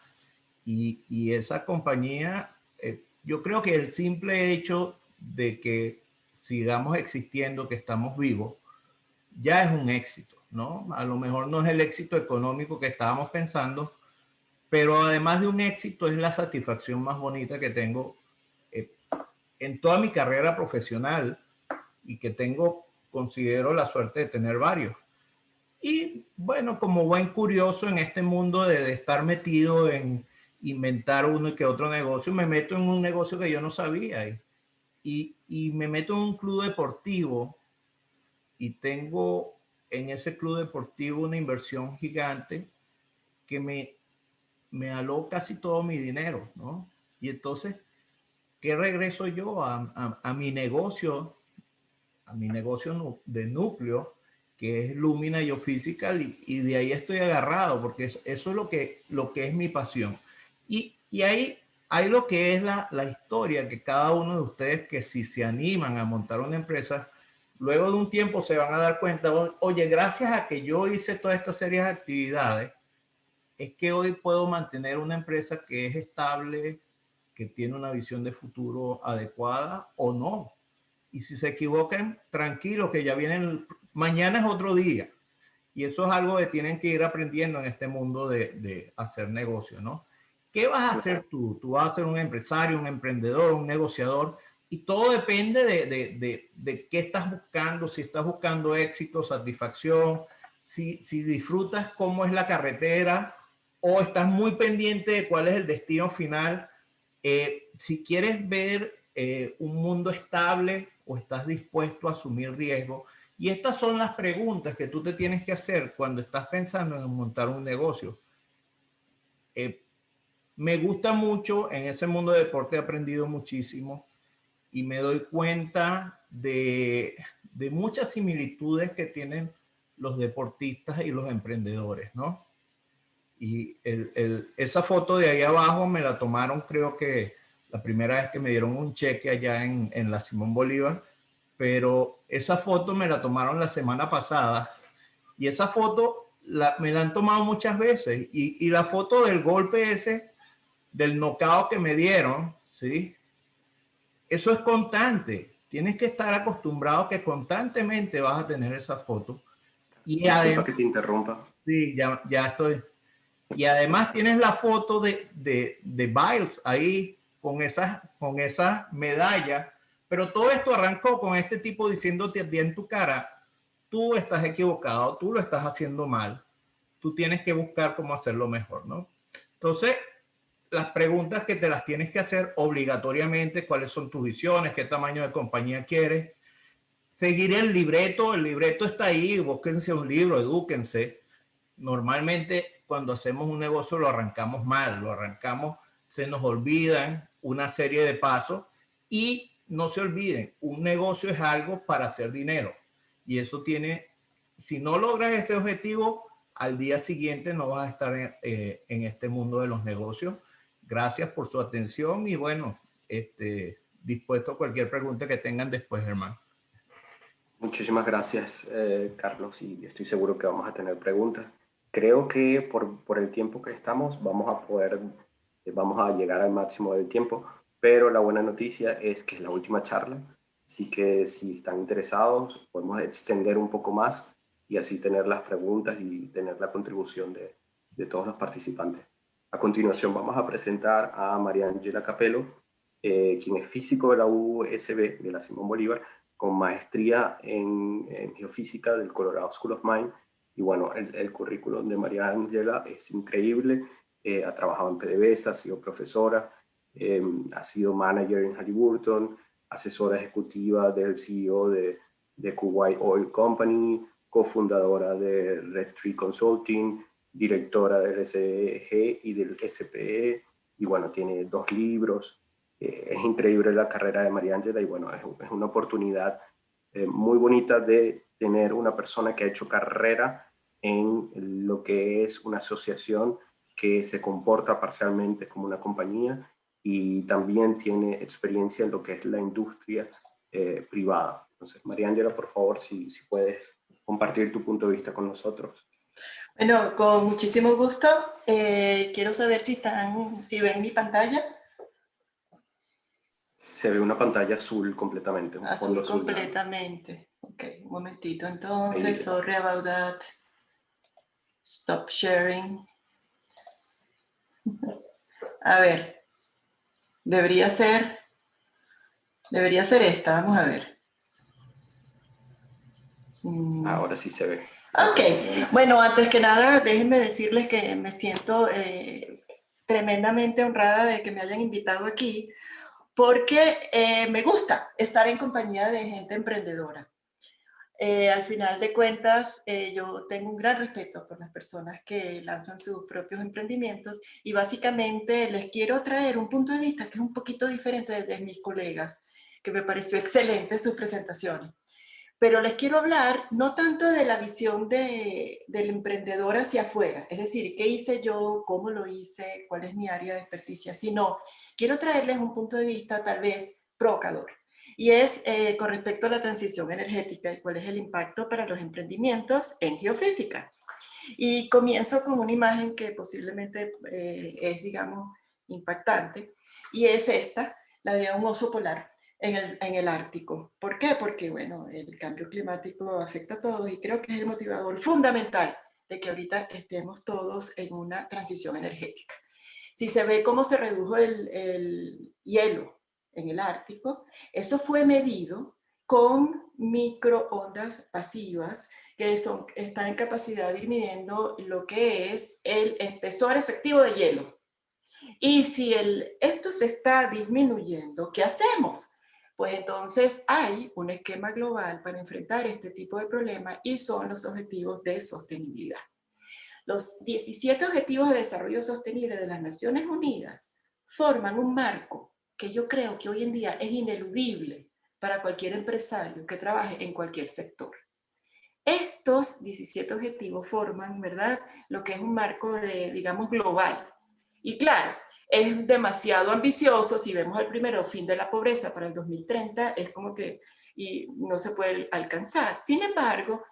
y esa compañía, yo creo que el simple hecho de que sigamos existiendo, que estamos vivos, ya es un éxito, ¿no? A lo mejor no es el éxito económico que estábamos pensando, pero además de un éxito es la satisfacción más bonita que tengo en toda mi carrera profesional y que considero la suerte de tener varios. Y bueno, como buen curioso en este mundo de estar metido en inventar uno y que otro negocio, me meto en un negocio que yo no sabía y me meto en un club deportivo y tengo en ese club deportivo una inversión gigante que me aló casi todo mi dinero, ¿no? Y entonces, ¿qué regreso yo a mi negocio? A mi negocio de núcleo, que es Lumina Geophysical, y de ahí estoy agarrado, porque eso es lo que es mi pasión. Y ahí hay lo que es la historia, que cada uno de ustedes que si se animan a montar una empresa, luego de un tiempo se van a dar cuenta, oye, gracias a que yo hice toda esta serie de actividades, es que hoy puedo mantener una empresa que es estable, que tiene una visión de futuro adecuada o no. Y si se equivocan, tranquilo, que ya vienen, mañana es otro día. Y eso es algo que tienen que ir aprendiendo en este mundo de hacer negocio, ¿no? ¿Qué vas a hacer tú? Tú vas a ser un empresario, un emprendedor, un negociador, y todo depende de qué estás buscando, si estás buscando éxito, satisfacción, si disfrutas cómo es la carretera o estás muy pendiente de cuál es el destino final. Si quieres ver un mundo estable o estás dispuesto a asumir riesgo. Y estas son las preguntas que tú te tienes que hacer cuando estás pensando en montar un negocio. Me gusta mucho, en ese mundo de deporte he aprendido muchísimo y me doy cuenta de muchas similitudes que tienen los deportistas y los emprendedores, ¿no? Y esa foto de ahí abajo me la tomaron, creo que la primera vez que me dieron un cheque allá en la Simón Bolívar, pero esa foto me la tomaron la semana pasada y esa foto me la han tomado muchas veces. Y la foto del golpe ese, del knockout que me dieron, ¿sí? Eso es constante. Tienes que estar acostumbrado que constantemente vas a tener esa foto. Y además, que te interrumpa. Sí, ya estoy. Y además tienes la foto de Biles ahí con esas medallas. Pero todo esto arrancó con este tipo diciéndote bien en tu cara, tú estás equivocado, tú lo estás haciendo mal, tú tienes que buscar cómo hacerlo mejor, ¿no? Entonces, las preguntas que te las tienes que hacer obligatoriamente, cuáles son tus visiones, qué tamaño de compañía quieres, seguir el libreto está ahí, búsquense un libro, edúquense. Normalmente cuando hacemos un negocio lo arrancamos mal, se nos olvidan una serie de pasos y no se olviden, un negocio es algo para hacer dinero y eso si no logras ese objetivo, al día siguiente no vas a estar en este mundo de los negocios. Gracias por su atención y bueno, dispuesto a cualquier pregunta que tengan después, Germán. Muchísimas gracias, Carlos, y estoy seguro que vamos a tener preguntas. Creo que por el tiempo que estamos vamos a llegar al máximo del tiempo, pero la buena noticia es que es la última charla, así que si están interesados podemos extender un poco más y así tener las preguntas y tener la contribución de todos los participantes. A continuación vamos a presentar a María Ángela Capello, quien es físico de la USB, de la Simón Bolívar, con maestría en geofísica del Colorado School of Mines. Y bueno, el currículum de María Ángela es increíble. Ha trabajado en PDVSA, ha sido profesora, ha sido manager en Halliburton, asesora ejecutiva del CEO de Kuwait Oil Company, cofundadora de Red Tree Consulting, directora del SEG y del SPE, y bueno, tiene 2 libros. Es increíble la carrera de María Ángela y bueno, es una oportunidad muy bonita de tener una persona que ha hecho carrera en lo que es una asociación que se comporta parcialmente como una compañía y también tiene experiencia en lo que es la industria privada. Entonces, María Ángela, por favor, si puedes compartir tu punto de vista con nosotros. Bueno, con muchísimo gusto. Quiero saber si ven mi pantalla. Se ve una pantalla azul completamente. Un fondo azul completamente. Ok, un momentito. Entonces, sorry about that. Stop sharing. A ver. Debería ser esta. Vamos a ver. Ahora sí se ve. Ok. Bueno, antes que nada, déjenme decirles que me siento tremendamente honrada de que me hayan invitado aquí, porque me gusta estar en compañía de gente emprendedora. Al final de cuentas, yo tengo un gran respeto por las personas que lanzan sus propios emprendimientos y básicamente les quiero traer un punto de vista que es un poquito diferente del de mis colegas, que me pareció excelente sus presentaciones. Pero les quiero hablar no tanto de la visión del emprendedor hacia afuera, es decir, qué hice yo, cómo lo hice, cuál es mi área de experticia, sino quiero traerles un punto de vista tal vez provocador. Y es con respecto a la transición energética y cuál es el impacto para los emprendimientos en geofísica. Y comienzo con una imagen que posiblemente es, digamos, impactante, y es esta, la de un oso polar en el Ártico. ¿Por qué? Porque, bueno, el cambio climático afecta a todos y creo que es el motivador fundamental de que ahorita estemos todos en una transición energética. Si se ve cómo se redujo el hielo en el Ártico, eso fue medido con microondas pasivas que están en capacidad de ir midiendo lo que es el espesor efectivo de hielo. Y si esto se está disminuyendo, ¿qué hacemos? Pues entonces hay un esquema global para enfrentar este tipo de problemas y son los objetivos de sostenibilidad. Los 17 Objetivos de Desarrollo Sostenible de las Naciones Unidas forman un marco que yo creo que hoy en día es ineludible para cualquier empresario que trabaje en cualquier sector. Estos 17 objetivos forman, ¿verdad?, lo que es un marco de, digamos, global. Y claro, es demasiado ambicioso. Si vemos el primero, fin de la pobreza para el 2030, es como que y no se puede alcanzar. Sin embargo,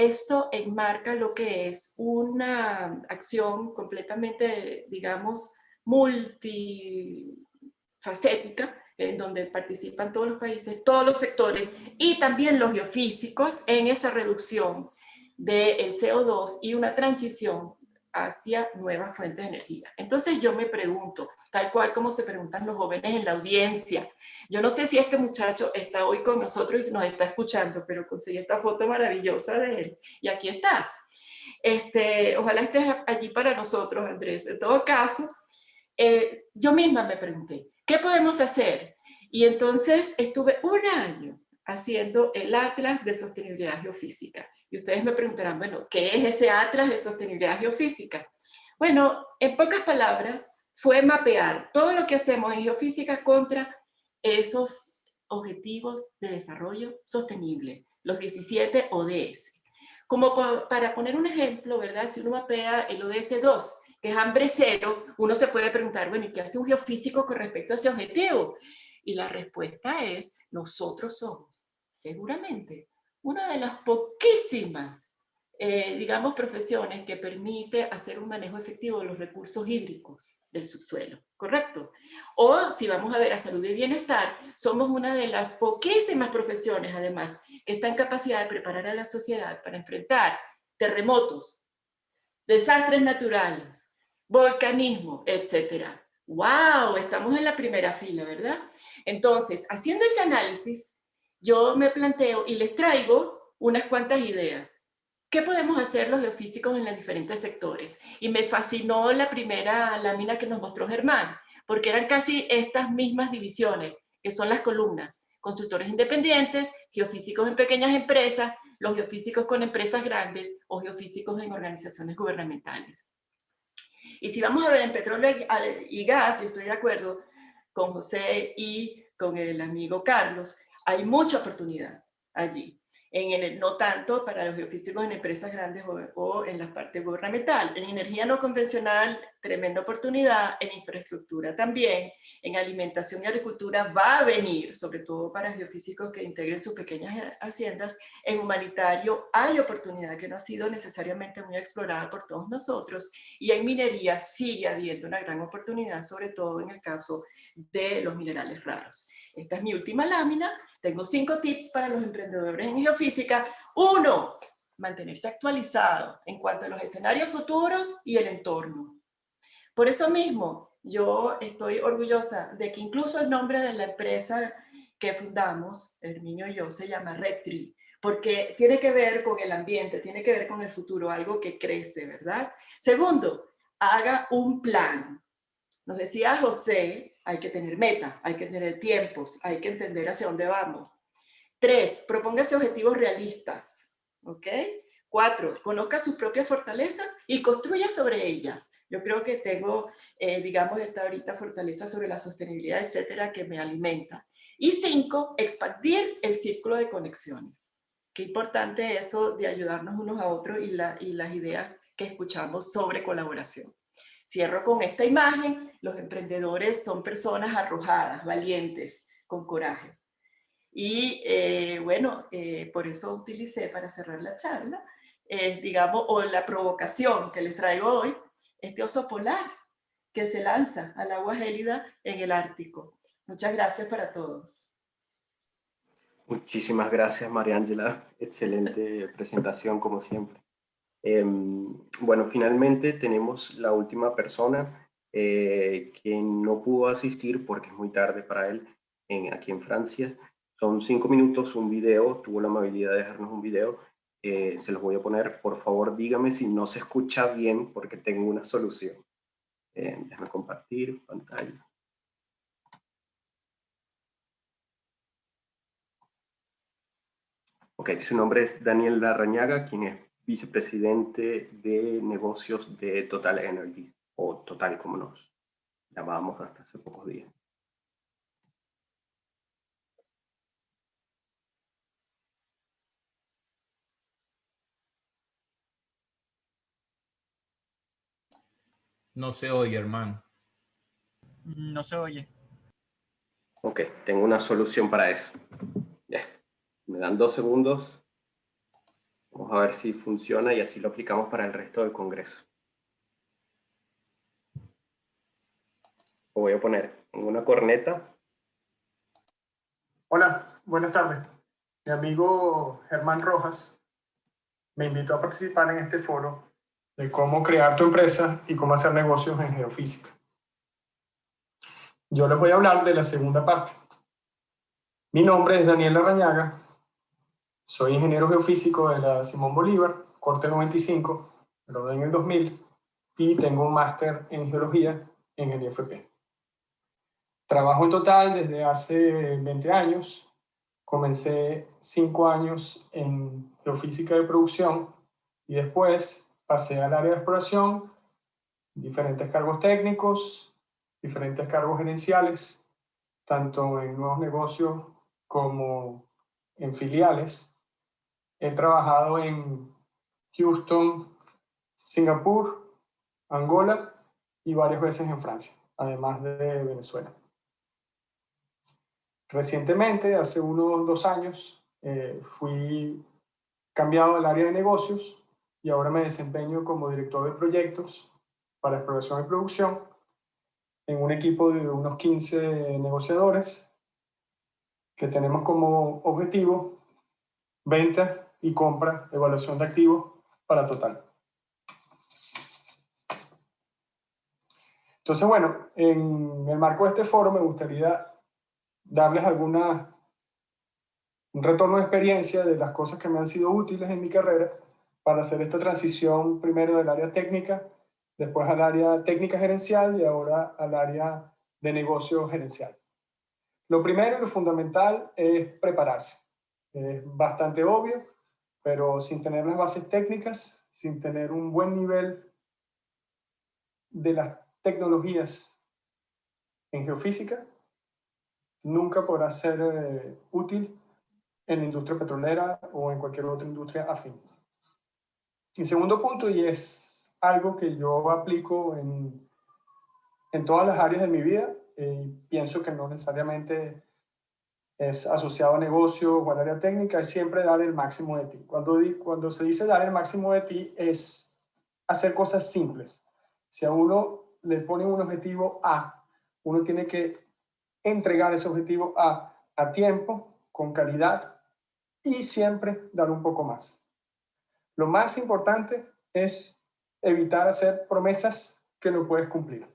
esto enmarca lo que es una acción completamente, digamos, multifacética, en donde participan todos los países, todos los sectores y también los geofísicos en esa reducción del CO2 y una transición hacia nuevas fuentes de energía. Entonces yo me pregunto, tal cual como se preguntan los jóvenes en la audiencia, yo no sé si este muchacho está hoy con nosotros y nos está escuchando, pero conseguí esta foto maravillosa de él y aquí está. Ojalá estés allí para nosotros, Andrés. En todo caso, yo misma me pregunté, ¿qué podemos hacer? Y entonces estuve un año haciendo el Atlas de Sostenibilidad Geofísica. Y ustedes me preguntarán, bueno, ¿qué es ese Atlas de Sostenibilidad Geofísica? Bueno, en pocas palabras, fue mapear todo lo que hacemos en geofísica contra esos objetivos de desarrollo sostenible, los 17 ODS. Como para poner un ejemplo, ¿verdad? Si uno mapea el ODS 2, que es hambre cero, uno se puede preguntar, bueno, ¿y qué hace un geofísico con respecto a ese objetivo? Y la respuesta es, nosotros somos, seguramente, una de las poquísimas, digamos, profesiones que permite hacer un manejo efectivo de los recursos hídricos del subsuelo, ¿correcto? O si vamos a ver a salud y bienestar, somos una de las poquísimas profesiones, además, que está en capacidad de preparar a la sociedad para enfrentar terremotos, desastres naturales, volcanismo, etc. ¡Wow! Estamos en la primera fila, ¿verdad? Entonces, haciendo ese análisis, yo me planteo y les traigo unas cuantas ideas. ¿Qué podemos hacer los geofísicos en los diferentes sectores? Y me fascinó la primera lámina que nos mostró Germán, porque eran casi estas mismas divisiones, que son las columnas. Consultores independientes, geofísicos en pequeñas empresas, los geofísicos con empresas grandes o geofísicos en organizaciones gubernamentales. Y si vamos a ver en petróleo y gas, yo estoy de acuerdo con José y con el amigo Carlos, hay mucha oportunidad allí. No tanto para los geofísicos en empresas grandes o en la parte gubernamental. En energía no convencional, tremenda oportunidad. En infraestructura también. En alimentación y agricultura va a venir, sobre todo para geofísicos que integren sus pequeñas haciendas. En humanitario hay oportunidad que no ha sido necesariamente muy explorada por todos nosotros. Y en minería sigue habiendo una gran oportunidad, sobre todo en el caso de los minerales raros. Esta es mi última lámina. Tengo 5 tips para los emprendedores en geofísica. 1, mantenerse actualizado en cuanto a los escenarios futuros y el entorno. Por eso mismo, yo estoy orgullosa de que incluso el nombre de la empresa que fundamos, Herminio y yo, se llama Red Tree, porque tiene que ver con el ambiente, tiene que ver con el futuro, algo que crece, ¿verdad? Segundo, haga un plan. Nos decía José, hay que tener meta, hay que tener tiempos, hay que entender hacia dónde vamos. 3, propóngase objetivos realistas, ¿ok? 4, conozca sus propias fortalezas y construya sobre ellas. Yo creo que tengo, digamos, esta ahorita fortaleza sobre la sostenibilidad, etcétera, que me alimenta. Y 5, expandir el círculo de conexiones. Qué importante eso de ayudarnos unos a otros y las ideas que escuchamos sobre colaboración. Cierro con esta imagen. Los emprendedores son personas arrojadas, valientes, con coraje. Y bueno, por eso utilicé para cerrar la charla, digamos, o la provocación que les traigo hoy, este oso polar que se lanza al agua gélida en el Ártico. Muchas gracias para todos. Muchísimas gracias, María Ángela. Excelente presentación, como siempre. Bueno, finalmente tenemos la última persona que no pudo asistir porque es muy tarde para él aquí en Francia. Son 5 minutos, un video, tuvo la amabilidad de dejarnos un video. Se los voy a poner. Por favor, dígame si no se escucha bien porque tengo una solución. Déjame compartir pantalla. Ok, su nombre es Daniel Larrañaga, quien es vicepresidente de negocios de Total Energy, o Total como nos llamábamos hasta hace pocos días. No se oye, hermano. No se oye. Ok, tengo una solución para eso. Ya. Me dan 2 segundos. Vamos a ver si funciona y así lo aplicamos para el resto del congreso. Lo voy a poner en una corneta. Hola, buenas tardes. Mi amigo Germán Rojas me invitó a participar en este foro de cómo crear tu empresa y cómo hacer negocios en geofísica. Yo les voy a hablar de la segunda parte. Mi nombre es Daniel Larrañaga, soy ingeniero geofísico de la Simón Bolívar, corte 95, me lo doy en el 2000, y tengo un máster en geología en el IFP. Trabajo en total desde hace 20 años. Comencé 5 años en geofísica de producción y después pasé al área de exploración, diferentes cargos técnicos, diferentes cargos gerenciales, tanto en nuevos negocios como en filiales. He trabajado en Houston, Singapur, Angola y varias veces en Francia, además de Venezuela. Recientemente, hace unos 2 años, fui cambiado al área de negocios y ahora me desempeño como director de proyectos para exploración y producción en un equipo de unos 15 negociadores que tenemos como objetivo venta y compra, evaluación de activos para Total. Entonces, bueno, en el marco de este foro me gustaría darles un retorno de experiencia de las cosas que me han sido útiles en mi carrera para hacer esta transición primero del área técnica, después al área técnica gerencial y ahora al área de negocio gerencial. Lo primero y lo fundamental es prepararse. Es bastante obvio, pero sin tener las bases técnicas, sin tener un buen nivel de las tecnologías en geofísica, nunca podrá ser útil en la industria petrolera o en cualquier otra industria afín. Y segundo punto, y es algo que yo aplico en todas las áreas de mi vida, pienso que no necesariamente es asociado a negocio o al área técnica, es siempre dar el máximo de ti. Cuando se dice dar el máximo de ti es hacer cosas simples. Si a uno le pone un objetivo A, uno tiene que entregar ese objetivo A tiempo, con calidad y siempre dar un poco más. Lo más importante es evitar hacer promesas que no puedes cumplir.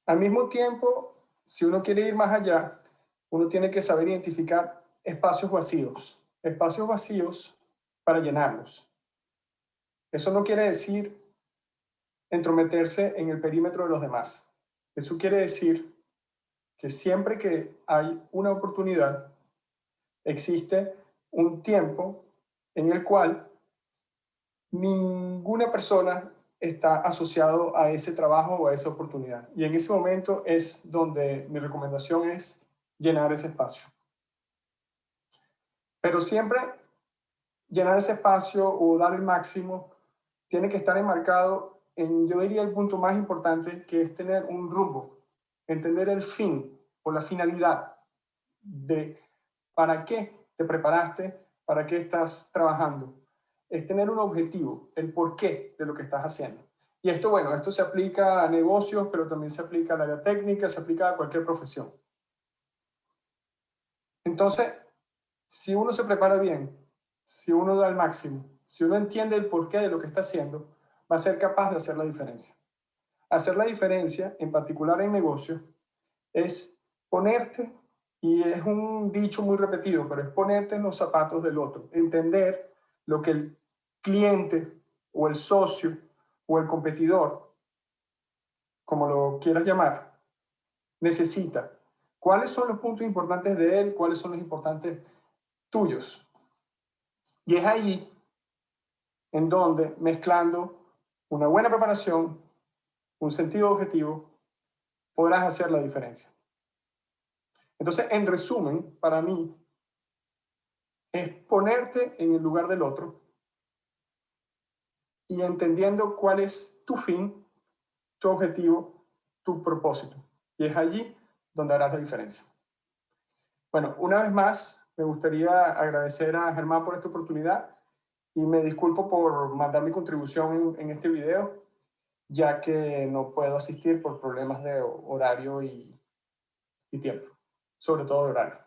Al mismo tiempo, si uno quiere ir más allá, uno tiene que saber identificar espacios vacíos para llenarlos. Eso no quiere decir entrometerse en el perímetro de los demás. Eso quiere decir que siempre que hay una oportunidad, existe un tiempo en el cual ninguna persona está asociado a ese trabajo o a esa oportunidad. Y en ese momento es donde mi recomendación es llenar ese espacio. Pero siempre llenar ese espacio o dar el máximo tiene que estar enmarcado en, yo diría, el punto más importante, que es tener un rumbo, entender el fin o la finalidad de para qué te preparaste, para qué estás trabajando. Es tener un objetivo, el porqué de lo que estás haciendo. Y esto, bueno, esto se aplica a negocios, pero también se aplica al área técnica, se aplica a cualquier profesión. Entonces, si uno se prepara bien, si uno da el máximo, si uno entiende el porqué de lo que está haciendo, va a ser capaz de hacer la diferencia. Hacer la diferencia, en particular en negocios, es ponerte, y es un dicho muy repetido, pero es ponerte en los zapatos del otro, entender lo que el cliente o el socio o el competidor, como lo quieras llamar, necesita. ¿Cuáles son los puntos importantes de él? ¿Cuáles son los importantes tuyos? Y es ahí en donde, mezclando una buena preparación, un sentido objetivo, podrás hacer la diferencia. Entonces, en resumen, para mí, es ponerte en el lugar del otro y entendiendo cuál es tu fin, tu objetivo, tu propósito. Y es allí donde harás la diferencia. Bueno, una vez más, me gustaría agradecer a Germán por esta oportunidad y me disculpo por mandar mi contribución en este video, ya que no puedo asistir por problemas de horario y tiempo, sobre todo de horario.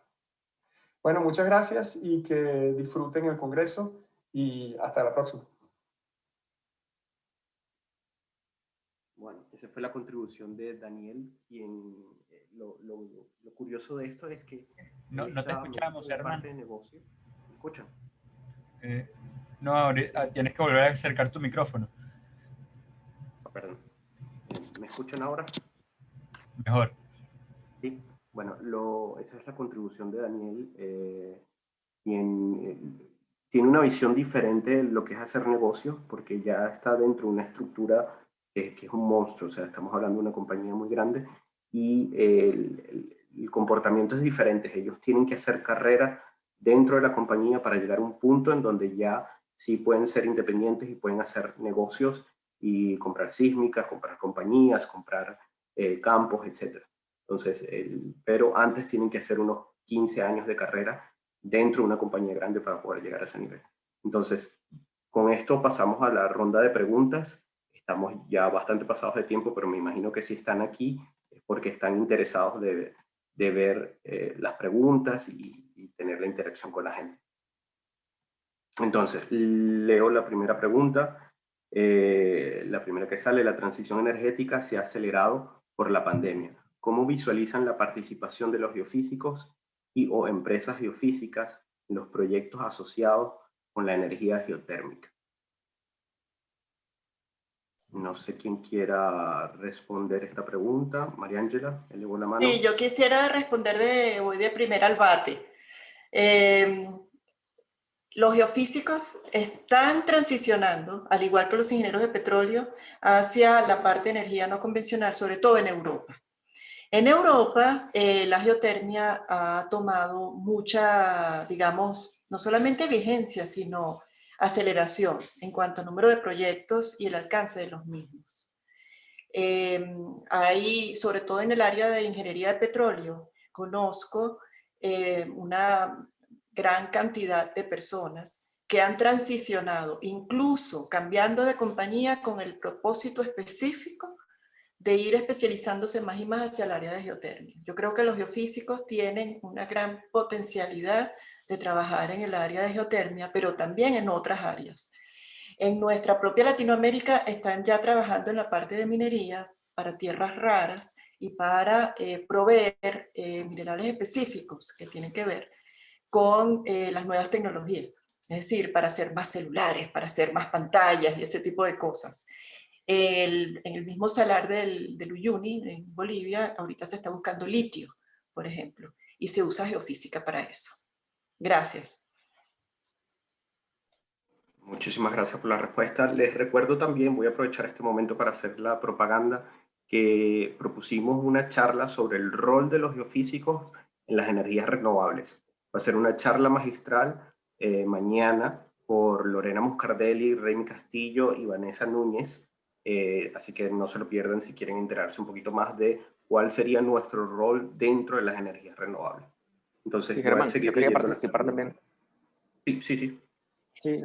Bueno, muchas gracias y que disfruten el Congreso y hasta la próxima. Bueno, esa fue la contribución de Daniel, quien lo curioso de esto es que No te escuchamos, Hernán. parte de negocio. ¿Me escuchan? No, ahorita tienes que volver a acercar tu micrófono. Perdón. ¿Me escuchan ahora? Mejor. Sí. Bueno, esa es la contribución de Daniel, quien tiene una visión diferente de lo que es hacer negocios, porque ya está dentro de una estructura que es un monstruo, o sea, estamos hablando de una compañía muy grande, y el comportamiento es diferente. Ellos tienen que hacer carrera dentro de la compañía para llegar a un punto en donde ya sí pueden ser independientes y pueden hacer negocios y comprar sísmicas, comprar compañías, comprar campos, etc. Entonces, pero antes tienen que hacer unos 15 años de carrera dentro de una compañía grande para poder llegar a ese nivel. Entonces, con esto pasamos a la ronda de preguntas. Estamos ya bastante pasados de tiempo, pero me imagino que si están aquí es porque están interesados de ver las preguntas y tener la interacción con la gente. Entonces, leo la primera pregunta. La primera que sale: la transición energética se ha acelerado por la pandemia. ¿Cómo visualizan la participación de los geofísicos o empresas geofísicas en los proyectos asociados con la energía geotérmica? No sé quién quiera responder esta pregunta. María Ángela, elevó la mano. Sí, yo quisiera responder voy de primera al bate. Los geofísicos están transicionando, al igual que los ingenieros de petróleo, hacia la parte de energía no convencional, sobre todo en Europa. En Europa, la geotermia ha tomado mucha, digamos, no solamente vigencia, sino aceleración en cuanto al número de proyectos y el alcance de los mismos. Hay, sobre todo en el área de ingeniería de petróleo, conozco una gran cantidad de personas que han transicionado, incluso cambiando de compañía con el propósito específico de ir especializándose más y más hacia el área de geotermia. Yo creo que los geofísicos tienen una gran potencialidad de trabajar en el área de geotermia, pero también en otras áreas. En nuestra propia Latinoamérica están ya trabajando en la parte de minería para tierras raras y para proveer minerales específicos que tienen que ver con las nuevas tecnologías. Es decir, para hacer más celulares, para hacer más pantallas y ese tipo de cosas. En el mismo salar del Uyuni, en Bolivia, ahorita se está buscando litio, por ejemplo, y se usa geofísica para eso. Gracias. Muchísimas gracias por la respuesta. Les recuerdo también, voy a aprovechar este momento para hacer la propaganda, que propusimos una charla sobre el rol de los geofísicos en las energías renovables. Va a ser una charla magistral mañana por Lorena Moscardelli, Remy Castillo y Vanessa Núñez. Así que no se lo pierdan si quieren enterarse un poquito más de cuál sería nuestro rol dentro de las energías renovables. Entonces, sí, Germán, yo quería participar también. Sí. Sí,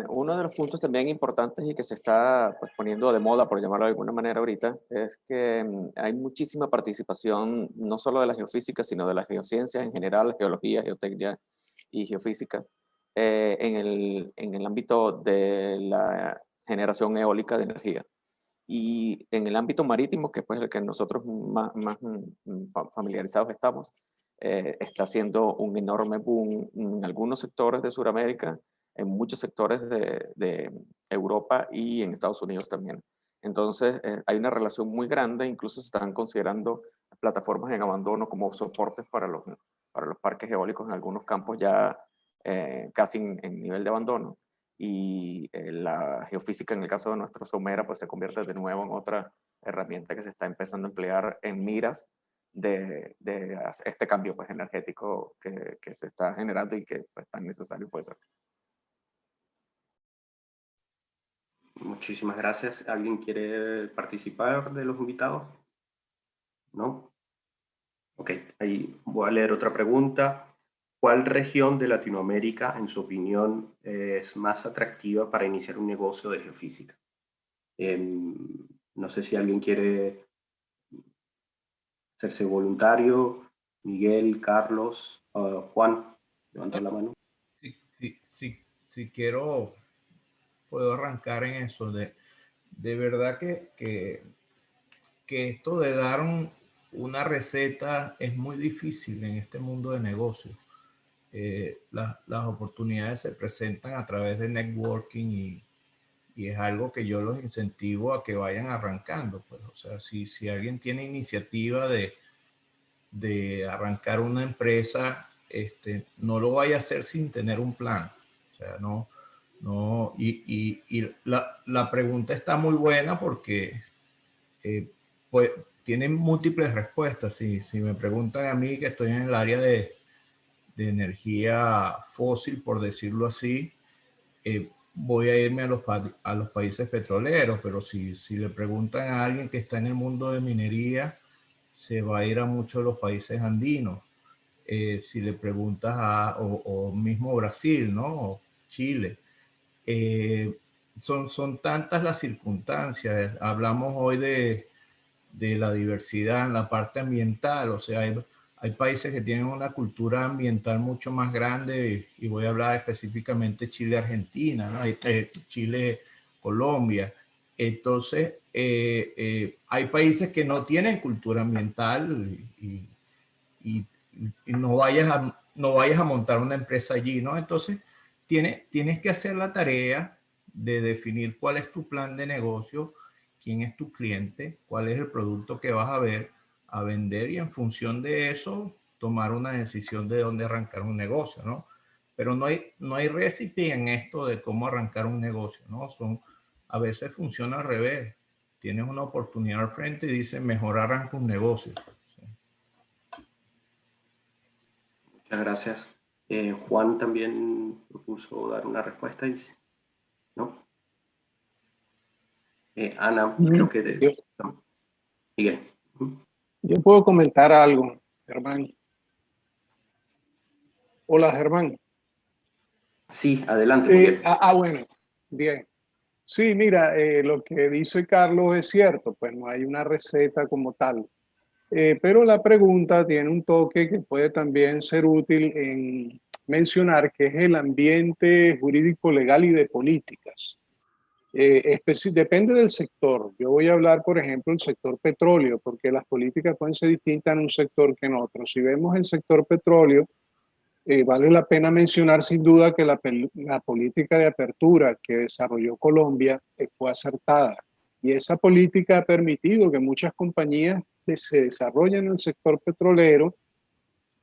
uno de los puntos también importantes y que se está pues, poniendo de moda, por llamarlo de alguna manera ahorita, es que hay muchísima participación, no solo de la geofísica, sino de las geociencias en general, geología, geotecnia y geofísica, en el ámbito de la generación eólica de energía. Y en el ámbito marítimo, que es pues el que nosotros más familiarizados estamos, está haciendo un enorme boom en algunos sectores de Sudamérica, en muchos sectores de Europa y en Estados Unidos también. Entonces, hay una relación muy grande, incluso se están considerando plataformas en abandono como soportes para los parques eólicos en algunos campos ya casi en nivel de abandono. Y la geofísica, en el caso de nuestro Somera, pues se convierte de nuevo en otra herramienta que se está empezando a emplear en miras de este cambio pues, energético que se está generando y que pues, tan necesario puede ser. Muchísimas gracias. ¿Alguien quiere participar de los invitados? ¿No? Ok, ahí voy a leer otra pregunta. ¿cuál región de Latinoamérica, en su opinión, es más atractiva para iniciar un negocio de geofísica? No sé si alguien quiere hacerse voluntario. Miguel, Carlos, Juan, levanten la mano. Si quiero, puedo arrancar en eso. De verdad que esto de dar una receta es muy difícil en este mundo de negocios. Las oportunidades se presentan a través de networking y es algo que yo los incentivo a que vayan arrancando. Pues. O sea, si alguien tiene iniciativa de arrancar una empresa, no lo vaya a hacer sin tener un plan. O sea, y la pregunta está muy buena porque pues, tienen múltiples respuestas. Si me preguntan a mí, que estoy en el área de energía fósil, por decirlo así, voy a irme a los países petroleros, pero si le preguntan a alguien que está en el mundo de minería, se va a ir a muchos de los países andinos. Si le preguntas o mismo Brasil, ¿no? O Chile. Son tantas las circunstancias. Hablamos hoy de la diversidad en la parte ambiental, o sea, hay países que tienen una cultura ambiental mucho más grande y voy a hablar específicamente Chile-Argentina, ¿no? Chile-Colombia. Entonces, hay países que no tienen cultura ambiental y no vayas a montar una empresa allí, ¿no? Entonces, tienes que hacer la tarea de definir cuál es tu plan de negocio, quién es tu cliente, cuál es el producto que vas a vender y en función de eso tomar una decisión de dónde arrancar un negocio, ¿no? Pero no hay recipe en esto de cómo arrancar un negocio, ¿no? A veces funciona al revés. Tienes una oportunidad al frente y dices, mejor arranca un negocio. ¿Sí? Muchas gracias. Juan también propuso dar una respuesta, ¿no? Ana, creo que... no. Miguel. Yo puedo comentar algo, Germán. Hola, Germán. Sí, adelante, Miguel. Bueno, bien. Sí, mira, lo que dice Carlos es cierto, pues no hay una receta como tal. Pero la pregunta tiene un toque que puede también ser útil en mencionar, que es el ambiente jurídico, legal y de políticas. Depende del sector. Yo voy a hablar, por ejemplo, del sector petróleo, porque las políticas pueden ser distintas en un sector que en otro. Si vemos el sector petróleo, vale la pena mencionar sin duda que la política de apertura que desarrolló Colombia fue acertada. Y esa política ha permitido que muchas compañías se desarrollen en el sector petrolero.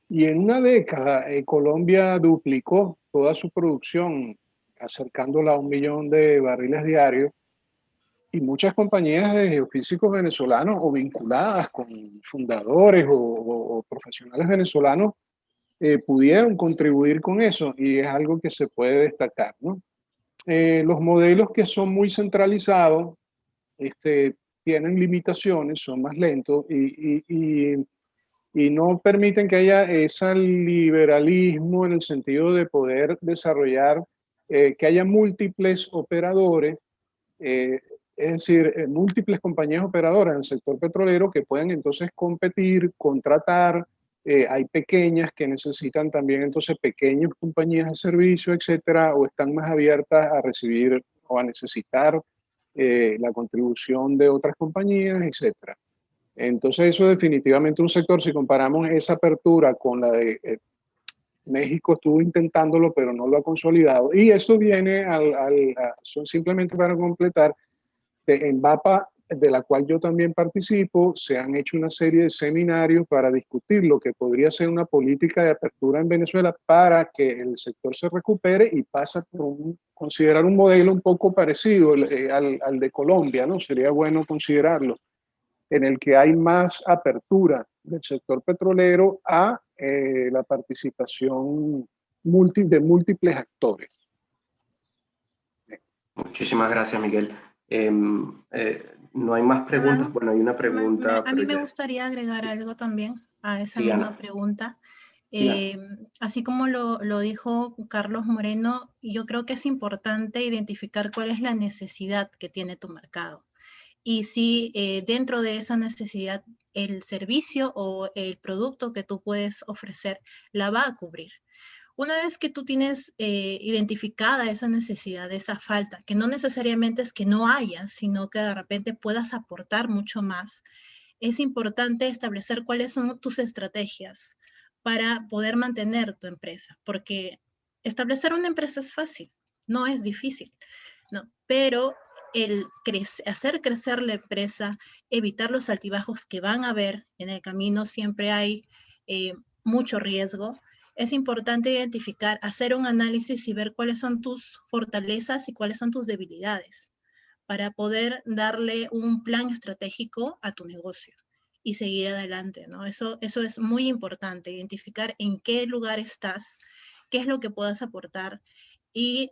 Y en una década, Colombia duplicó toda su producción, acercándola a 1 millón de barriles diarios. Y muchas compañías de geofísicos venezolanos o vinculadas con fundadores o profesionales venezolanos pudieron contribuir con eso y es algo que se puede destacar, ¿no? Los modelos que son muy centralizados tienen limitaciones, son más lentos y no permiten que haya ese liberalismo en el sentido de poder desarrollar, que haya múltiples operadores, es decir, múltiples compañías operadoras en el sector petrolero que puedan entonces competir, contratar. Hay pequeñas que necesitan también entonces pequeñas compañías de servicio, etcétera, o están más abiertas a recibir o a necesitar la contribución de otras compañías, etcétera. Entonces eso definitivamente un sector, si comparamos esa apertura con la de México, estuvo intentándolo pero no lo ha consolidado. Y eso viene son simplemente para completar, en VAPA, de la cual yo también participo, se han hecho una serie de seminarios para discutir lo que podría ser una política de apertura en Venezuela para que el sector se recupere y pasa por considerar un modelo un poco parecido al de Colombia, ¿no? Sería bueno considerarlo, en el que hay más apertura del sector petrolero a la participación de múltiples actores. Muchísimas gracias, Miguel. No hay más preguntas. Bueno, hay una pregunta. A mí me gustaría agregar algo también a esa misma pregunta. Así como lo dijo Carlos Moreno, yo creo que es importante identificar cuál es la necesidad que tiene tu mercado. Y si dentro de esa necesidad el servicio o el producto que tú puedes ofrecer la va a cubrir. Una vez que tú tienes identificada esa necesidad, esa falta, que no necesariamente es que no haya, sino que de repente puedas aportar mucho más, es importante establecer cuáles son tus estrategias para poder mantener tu empresa, porque establecer una empresa es fácil, no es difícil, ¿no? Pero el hacer crecer la empresa, evitar los altibajos que van a haber en el camino, siempre hay mucho riesgo. Es importante identificar, hacer un análisis y ver cuáles son tus fortalezas y cuáles son tus debilidades para poder darle un plan estratégico a tu negocio y seguir adelante, ¿no? Eso es muy importante, identificar en qué lugar estás, qué es lo que puedas aportar y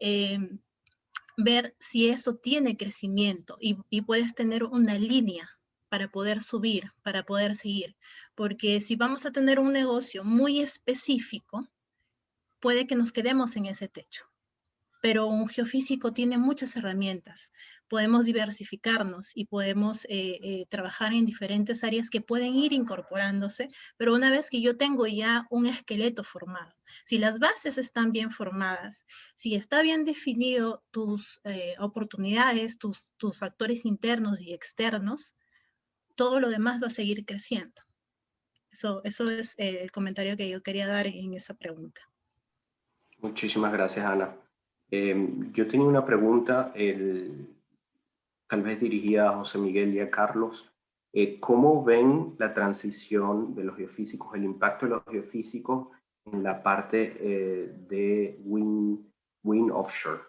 ver si eso tiene crecimiento y puedes tener una línea para poder subir, para poder seguir. Porque si vamos a tener un negocio muy específico, puede que nos quedemos en ese techo. Pero un geofísico tiene muchas herramientas. Podemos diversificarnos y podemos trabajar en diferentes áreas que pueden ir incorporándose, pero una vez que yo tengo ya un esqueleto formado, si las bases están bien formadas, si está bien definido tus oportunidades, tus factores internos y externos, todo lo demás va a seguir creciendo. Eso es el comentario que yo quería dar en esa pregunta. Muchísimas gracias, Ana. Yo tenía una pregunta, tal vez dirigida a José Miguel y a Carlos. ¿Cómo ven la transición de los geofísicos, el impacto de los geofísicos en la parte de wind offshore?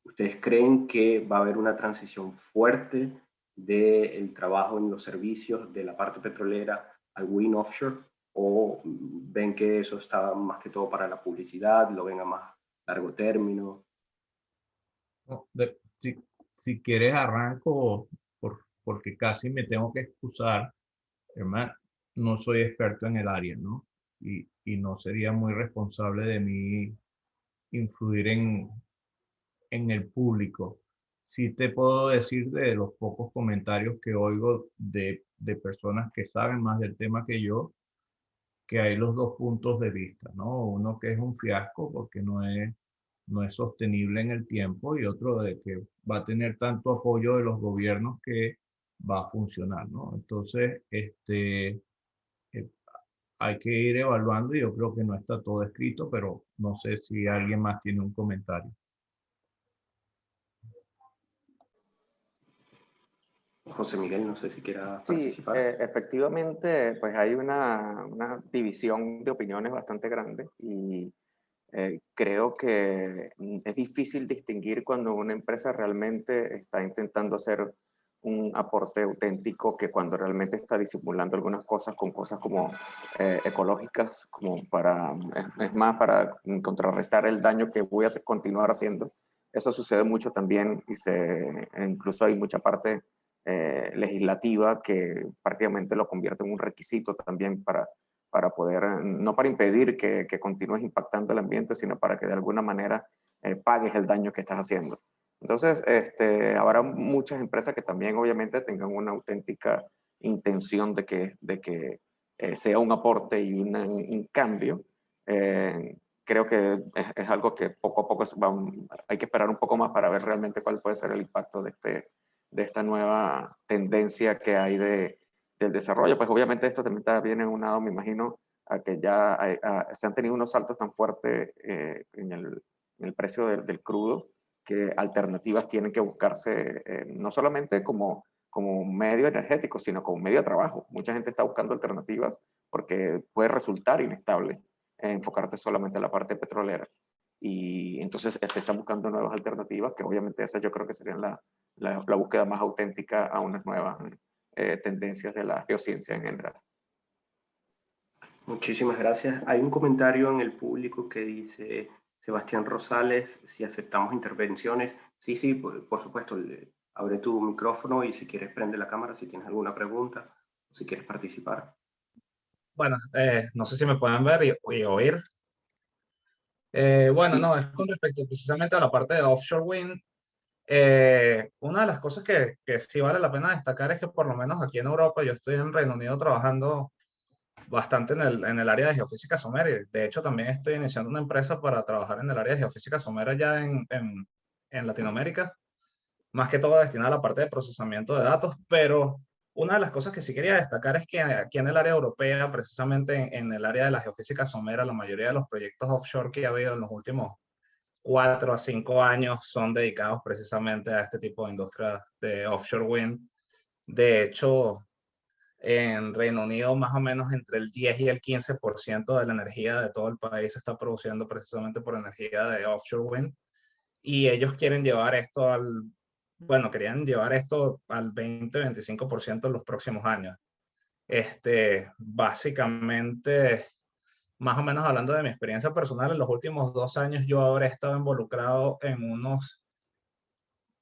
¿Ustedes creen que va a haber una transición fuerte del trabajo en los servicios de la parte petrolera al wind offshore? ¿O ven que eso está más que todo para la publicidad, lo ven a más largo término? Si quieres arranco, porque casi me tengo que excusar, hermano, no soy experto en el área, ¿no? Y no sería muy responsable de mí influir en el público. Sí te puedo decir de los pocos comentarios que oigo de personas que saben más del tema que yo, que hay los dos puntos de vista, ¿no? Uno que es un fiasco porque no es sostenible en el tiempo, y otro de que va a tener tanto apoyo de los gobiernos que va a funcionar, ¿no? Entonces, hay que ir evaluando, y yo creo que no está todo escrito, pero no sé si alguien más tiene un comentario. José Miguel, no sé si quiera Sí, participar. efectivamente, pues hay una división de opiniones bastante grande, y creo que es difícil distinguir cuando una empresa realmente está intentando hacer un aporte auténtico, que cuando realmente está disimulando algunas cosas con cosas como ecológicas, como es más, para contrarrestar el daño que voy a continuar haciendo. Eso sucede mucho también, y incluso hay mucha parte legislativa que prácticamente lo convierte en un requisito también para poder, no para impedir que continúes impactando el ambiente, sino para que de alguna manera pagues el daño que estás haciendo. Entonces, habrá muchas empresas que también obviamente tengan una auténtica intención de que sea un aporte y un cambio. Creo que es algo que poco a poco hay que esperar un poco más para ver realmente cuál puede ser el impacto de esta nueva tendencia que hay del desarrollo. Pues obviamente esto también está bien unado, me imagino, a que ya se han tenido unos saltos tan fuertes en el precio del crudo, que alternativas tienen que buscarse no solamente como medio energético, sino como medio de trabajo. Mucha gente está buscando alternativas porque puede resultar inestable enfocarte solamente en la parte petrolera. Y entonces se están buscando nuevas alternativas, que obviamente esas yo creo que serían la búsqueda más auténtica a unas nuevas tendencias de la geociencia en general. Muchísimas gracias. Hay un comentario en el público que dice, Sebastián Rosales, si aceptamos intervenciones. Sí, por supuesto. Abre tu micrófono y si quieres prende la cámara si tienes alguna pregunta o si quieres participar. Bueno, no sé si me pueden ver y oír. Bueno, no, es con respecto precisamente a la parte de offshore wind. Una de las cosas que sí vale la pena destacar es que por lo menos aquí en Europa, yo estoy en Reino Unido trabajando bastante en el área de geofísica somera, y de hecho también estoy iniciando una empresa para trabajar en el área de geofísica somera ya en Latinoamérica, más que todo destinada a la parte de procesamiento de datos. Pero una de las cosas que sí quería destacar es que aquí en el área europea, precisamente en el área de la geofísica somera, la mayoría de los proyectos offshore que ha habido en los últimos 4 a 5 años son dedicados precisamente a este tipo de industria de offshore wind. De hecho, en Reino Unido, más o menos entre el 10 y el 15% de la energía de todo el país se está produciendo precisamente por energía de offshore wind. Y ellos quieren llevar esto bueno, querían llevar esto al 20-25% en los próximos años. Básicamente, más o menos hablando de mi experiencia personal, en los últimos 2 años yo habré estado involucrado en unos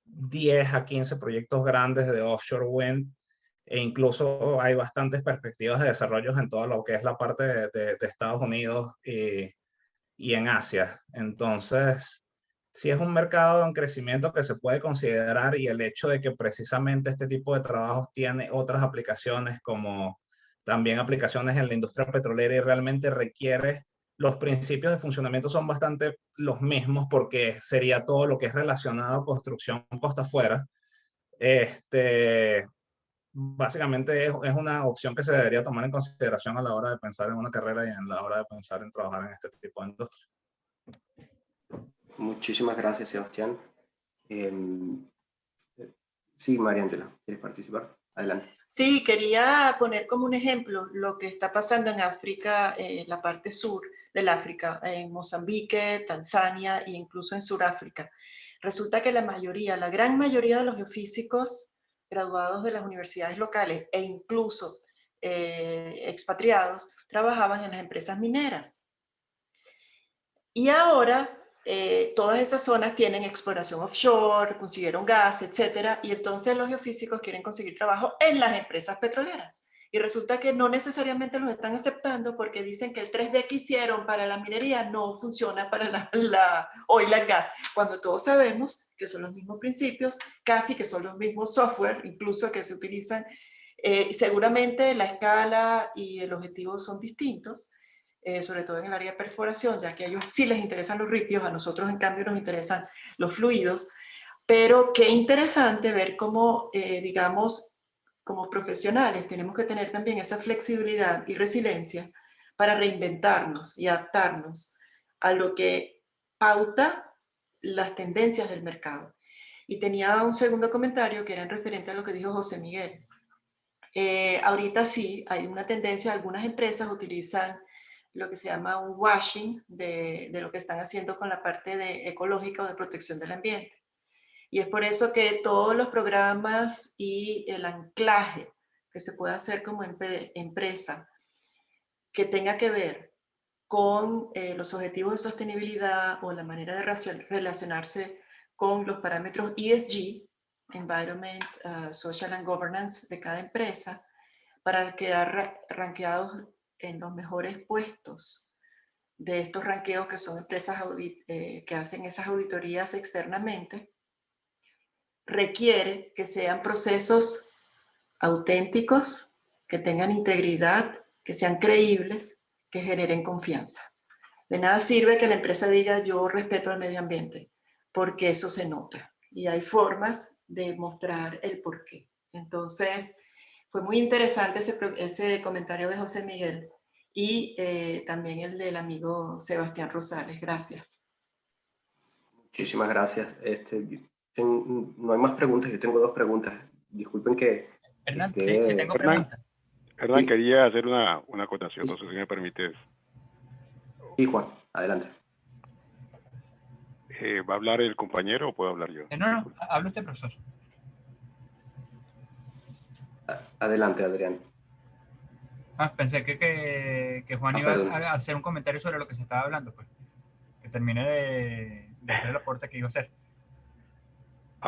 10 a 15 proyectos grandes de offshore wind, e incluso hay bastantes perspectivas de desarrollos en todo lo que es la parte de Estados Unidos y en Asia. Entonces, sí es un mercado en crecimiento que se puede considerar, y el hecho de que precisamente este tipo de trabajos tiene otras aplicaciones, como también aplicaciones en la industria petrolera, y realmente requiere, los principios de funcionamiento son bastante los mismos, porque sería todo lo que es relacionado a construcción costa afuera. Básicamente es una opción que se debería tomar en consideración a la hora de pensar en una carrera y en la hora de pensar en trabajar en este tipo de industria. Muchísimas gracias, Sebastián. Sí, María Ángela, ¿quieres participar? Adelante. Sí, quería poner como un ejemplo lo que está pasando en África, la parte sur del África, en Mozambique, Tanzania e incluso en Sudáfrica. Resulta que la gran mayoría de los geofísicos graduados de las universidades locales e incluso expatriados trabajaban en las empresas mineras. Y ahora todas esas zonas tienen exploración offshore, consiguieron gas, etcétera, y entonces los geofísicos quieren conseguir trabajo en las empresas petroleras. Y resulta que no necesariamente los están aceptando, porque dicen que el 3D que hicieron para la minería no funciona para la oil and gas, cuando todos sabemos que son los mismos principios, casi que son los mismos software, incluso que se utilizan. Seguramente la escala y el objetivo son distintos, sobre todo en el área de perforación, ya que a ellos sí les interesan los ripios, a nosotros en cambio nos interesan los fluidos. Pero qué interesante ver cómo, digamos, como profesionales tenemos que tener también esa flexibilidad y resiliencia para reinventarnos y adaptarnos a lo que pauta las tendencias del mercado. Y tenía un segundo comentario que era en referente a lo que dijo José Miguel. Ahorita sí hay una tendencia, algunas empresas utilizan lo que se llama un washing de lo que están haciendo con la parte ecológica o de protección del ambiente. Y es por eso que todos los programas y el anclaje que se puede hacer como empresa que tenga que ver con los objetivos de sostenibilidad o la manera de relacionarse con los parámetros ESG, Environment, Social and Governance, de cada empresa, para quedar rankeados en los mejores puestos de estos ranqueos, que son empresas que hacen esas auditorías externamente, requiere que sean procesos auténticos, que tengan integridad, que sean creíbles, que generen confianza. De nada sirve que la empresa diga yo respeto al medio ambiente, porque eso se nota y hay formas de mostrar el porqué. Entonces, fue muy interesante ese comentario de José Miguel y también el del amigo Sebastián Rosales. Gracias. Muchísimas gracias. No hay más preguntas, yo tengo 2 preguntas. Disculpen que... Hernán, sí tengo preguntas. Hernán, sí. quería hacer una acotación, no sé si me permites. Sí, Juan, adelante. ¿Va a hablar el compañero o puedo hablar yo? No, habla usted, profesor. Adelante, Adrián. Pensé que Juan iba a hacer un comentario sobre lo que se estaba hablando, pues. Que termine de hacer el aporte que iba a hacer.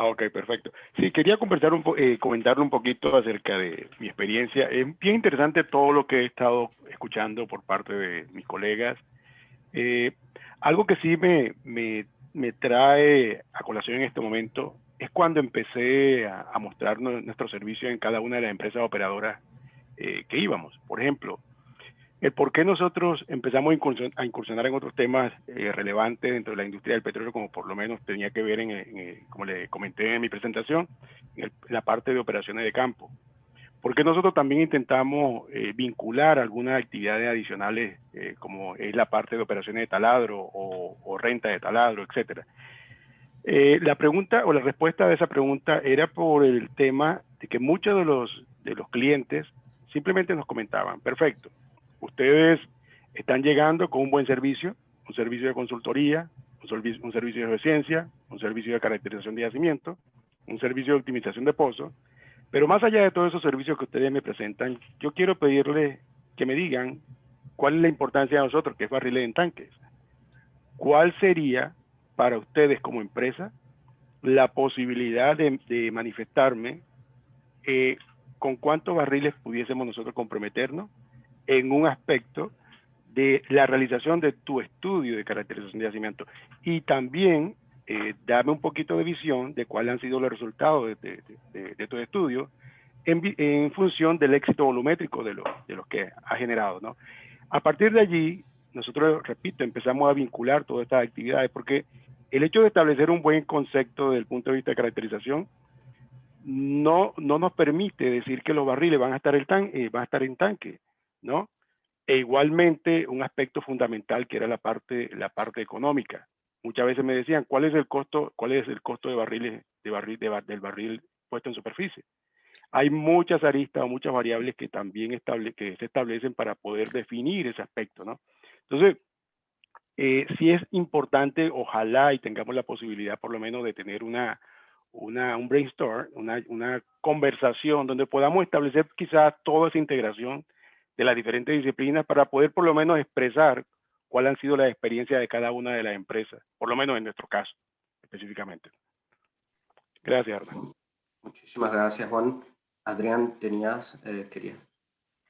Ok, perfecto. Sí, quería comentarle un poquito acerca de mi experiencia. Es bien interesante todo lo que he estado escuchando por parte de mis colegas. Algo que sí me trae a colación en este momento es cuando empecé a mostrar nuestro servicio en cada una de las empresas operadoras que íbamos. Por ejemplo, el por qué nosotros empezamos a incursionar en otros temas relevantes dentro de la industria del petróleo, como por lo menos tenía que ver, como le comenté en mi presentación, en la parte de operaciones de campo. Porque nosotros también intentamos vincular algunas actividades adicionales, como es la parte de operaciones de taladro o renta de taladro, etcétera. La pregunta o la respuesta de esa pregunta era por el tema de que muchos de los clientes simplemente nos comentaban, perfecto, ustedes están llegando con un buen servicio, un servicio de consultoría, un servicio de ciencia, un servicio de caracterización de yacimiento, un servicio de optimización de pozos, pero más allá de todos esos servicios que ustedes me presentan, yo quiero pedirles que me digan cuál es la importancia de nosotros, que es barriles en tanques. ¿Cuál sería para ustedes como empresa la posibilidad de manifestarme con cuántos barriles pudiésemos nosotros comprometernos en un aspecto de la realización de tu estudio de caracterización de yacimiento? Y también dame un poquito de visión de cuáles han sido los resultados de tu estudio en función del éxito volumétrico de los que ha generado, ¿no? A partir de allí, nosotros, repito, empezamos a vincular todas estas actividades, porque el hecho de establecer un buen concepto desde el punto de vista de caracterización no nos permite decir que los barriles van a estar en tanque, ¿no? E igualmente un aspecto fundamental que era la parte económica. Muchas veces me decían, ¿cuál es el costo de barriles del barril puesto en superficie? Hay muchas aristas o muchas variables que también que se establecen para poder definir ese aspecto, ¿no? Entonces, sí es importante, ojalá y tengamos la posibilidad por lo menos de tener un brainstorm, una conversación donde podamos establecer quizás toda esa integración de las diferentes disciplinas para poder por lo menos expresar cuáles han sido las experiencias de cada una de las empresas, por lo menos en nuestro caso, específicamente. Gracias, Hernán. Muchísimas gracias, Juan. Adrián, querías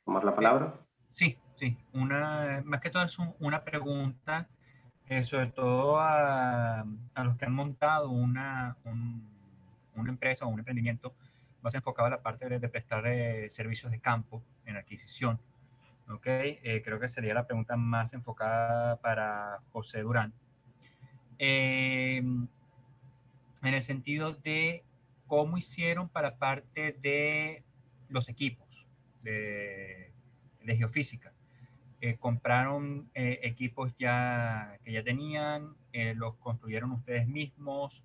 tomar la palabra. Sí. Más que todo es una pregunta, sobre todo a los que han montado una empresa o un emprendimiento más enfocado a la parte de prestar servicios de campo en adquisición. ¿Okay? Creo que sería la pregunta más enfocada para José Durán. En el sentido de cómo hicieron para parte de los equipos de geofísica. Compraron equipos que ya tenían, los construyeron ustedes mismos,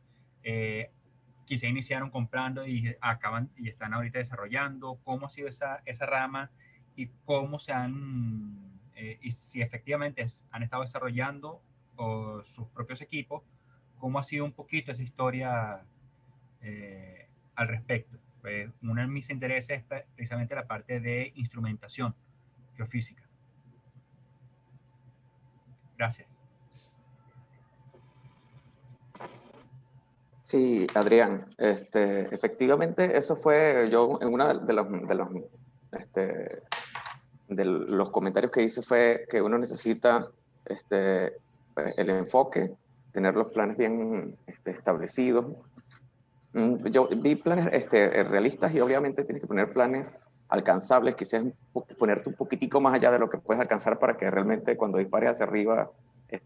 quizá iniciaron comprando y están ahorita desarrollando. ¿Cómo ha sido esa rama y cómo y si efectivamente han estado desarrollando sus propios equipos? ¿Cómo ha sido un poquito esa historia al respecto? Uno de mis intereses es precisamente la parte de instrumentación geofísica. Gracias. Sí, Adrián, efectivamente eso fue yo en una de los comentarios que hice fue que uno necesita el enfoque, tener los planes bien establecidos. Yo vi planes realistas y obviamente tienes que poner planes alcanzables, quizás ponerte un poquitico más allá de lo que puedes alcanzar para que realmente cuando dispares hacia arriba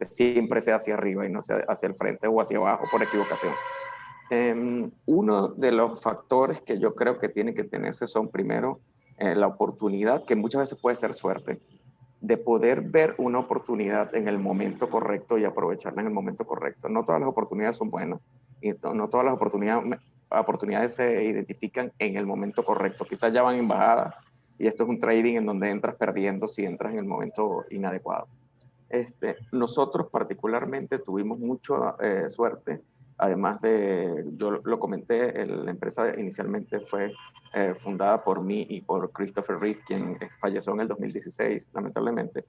siempre sea hacia arriba y no sea hacia el frente o hacia abajo por equivocación. Uno de los factores que yo creo que tiene que tenerse son primero la oportunidad, que muchas veces puede ser suerte, de poder ver una oportunidad en el momento correcto y aprovecharla en el momento correcto. No todas las oportunidades son buenas y no todas las oportunidades se identifican en el momento correcto. Quizás ya van en bajada y esto es un trading en donde entras perdiendo si entras en el momento inadecuado. Nosotros particularmente tuvimos mucha suerte, además de, yo lo comenté, la empresa inicialmente fue fundada por mí y por Christopher Reed, quien falleció en el 2016, lamentablemente,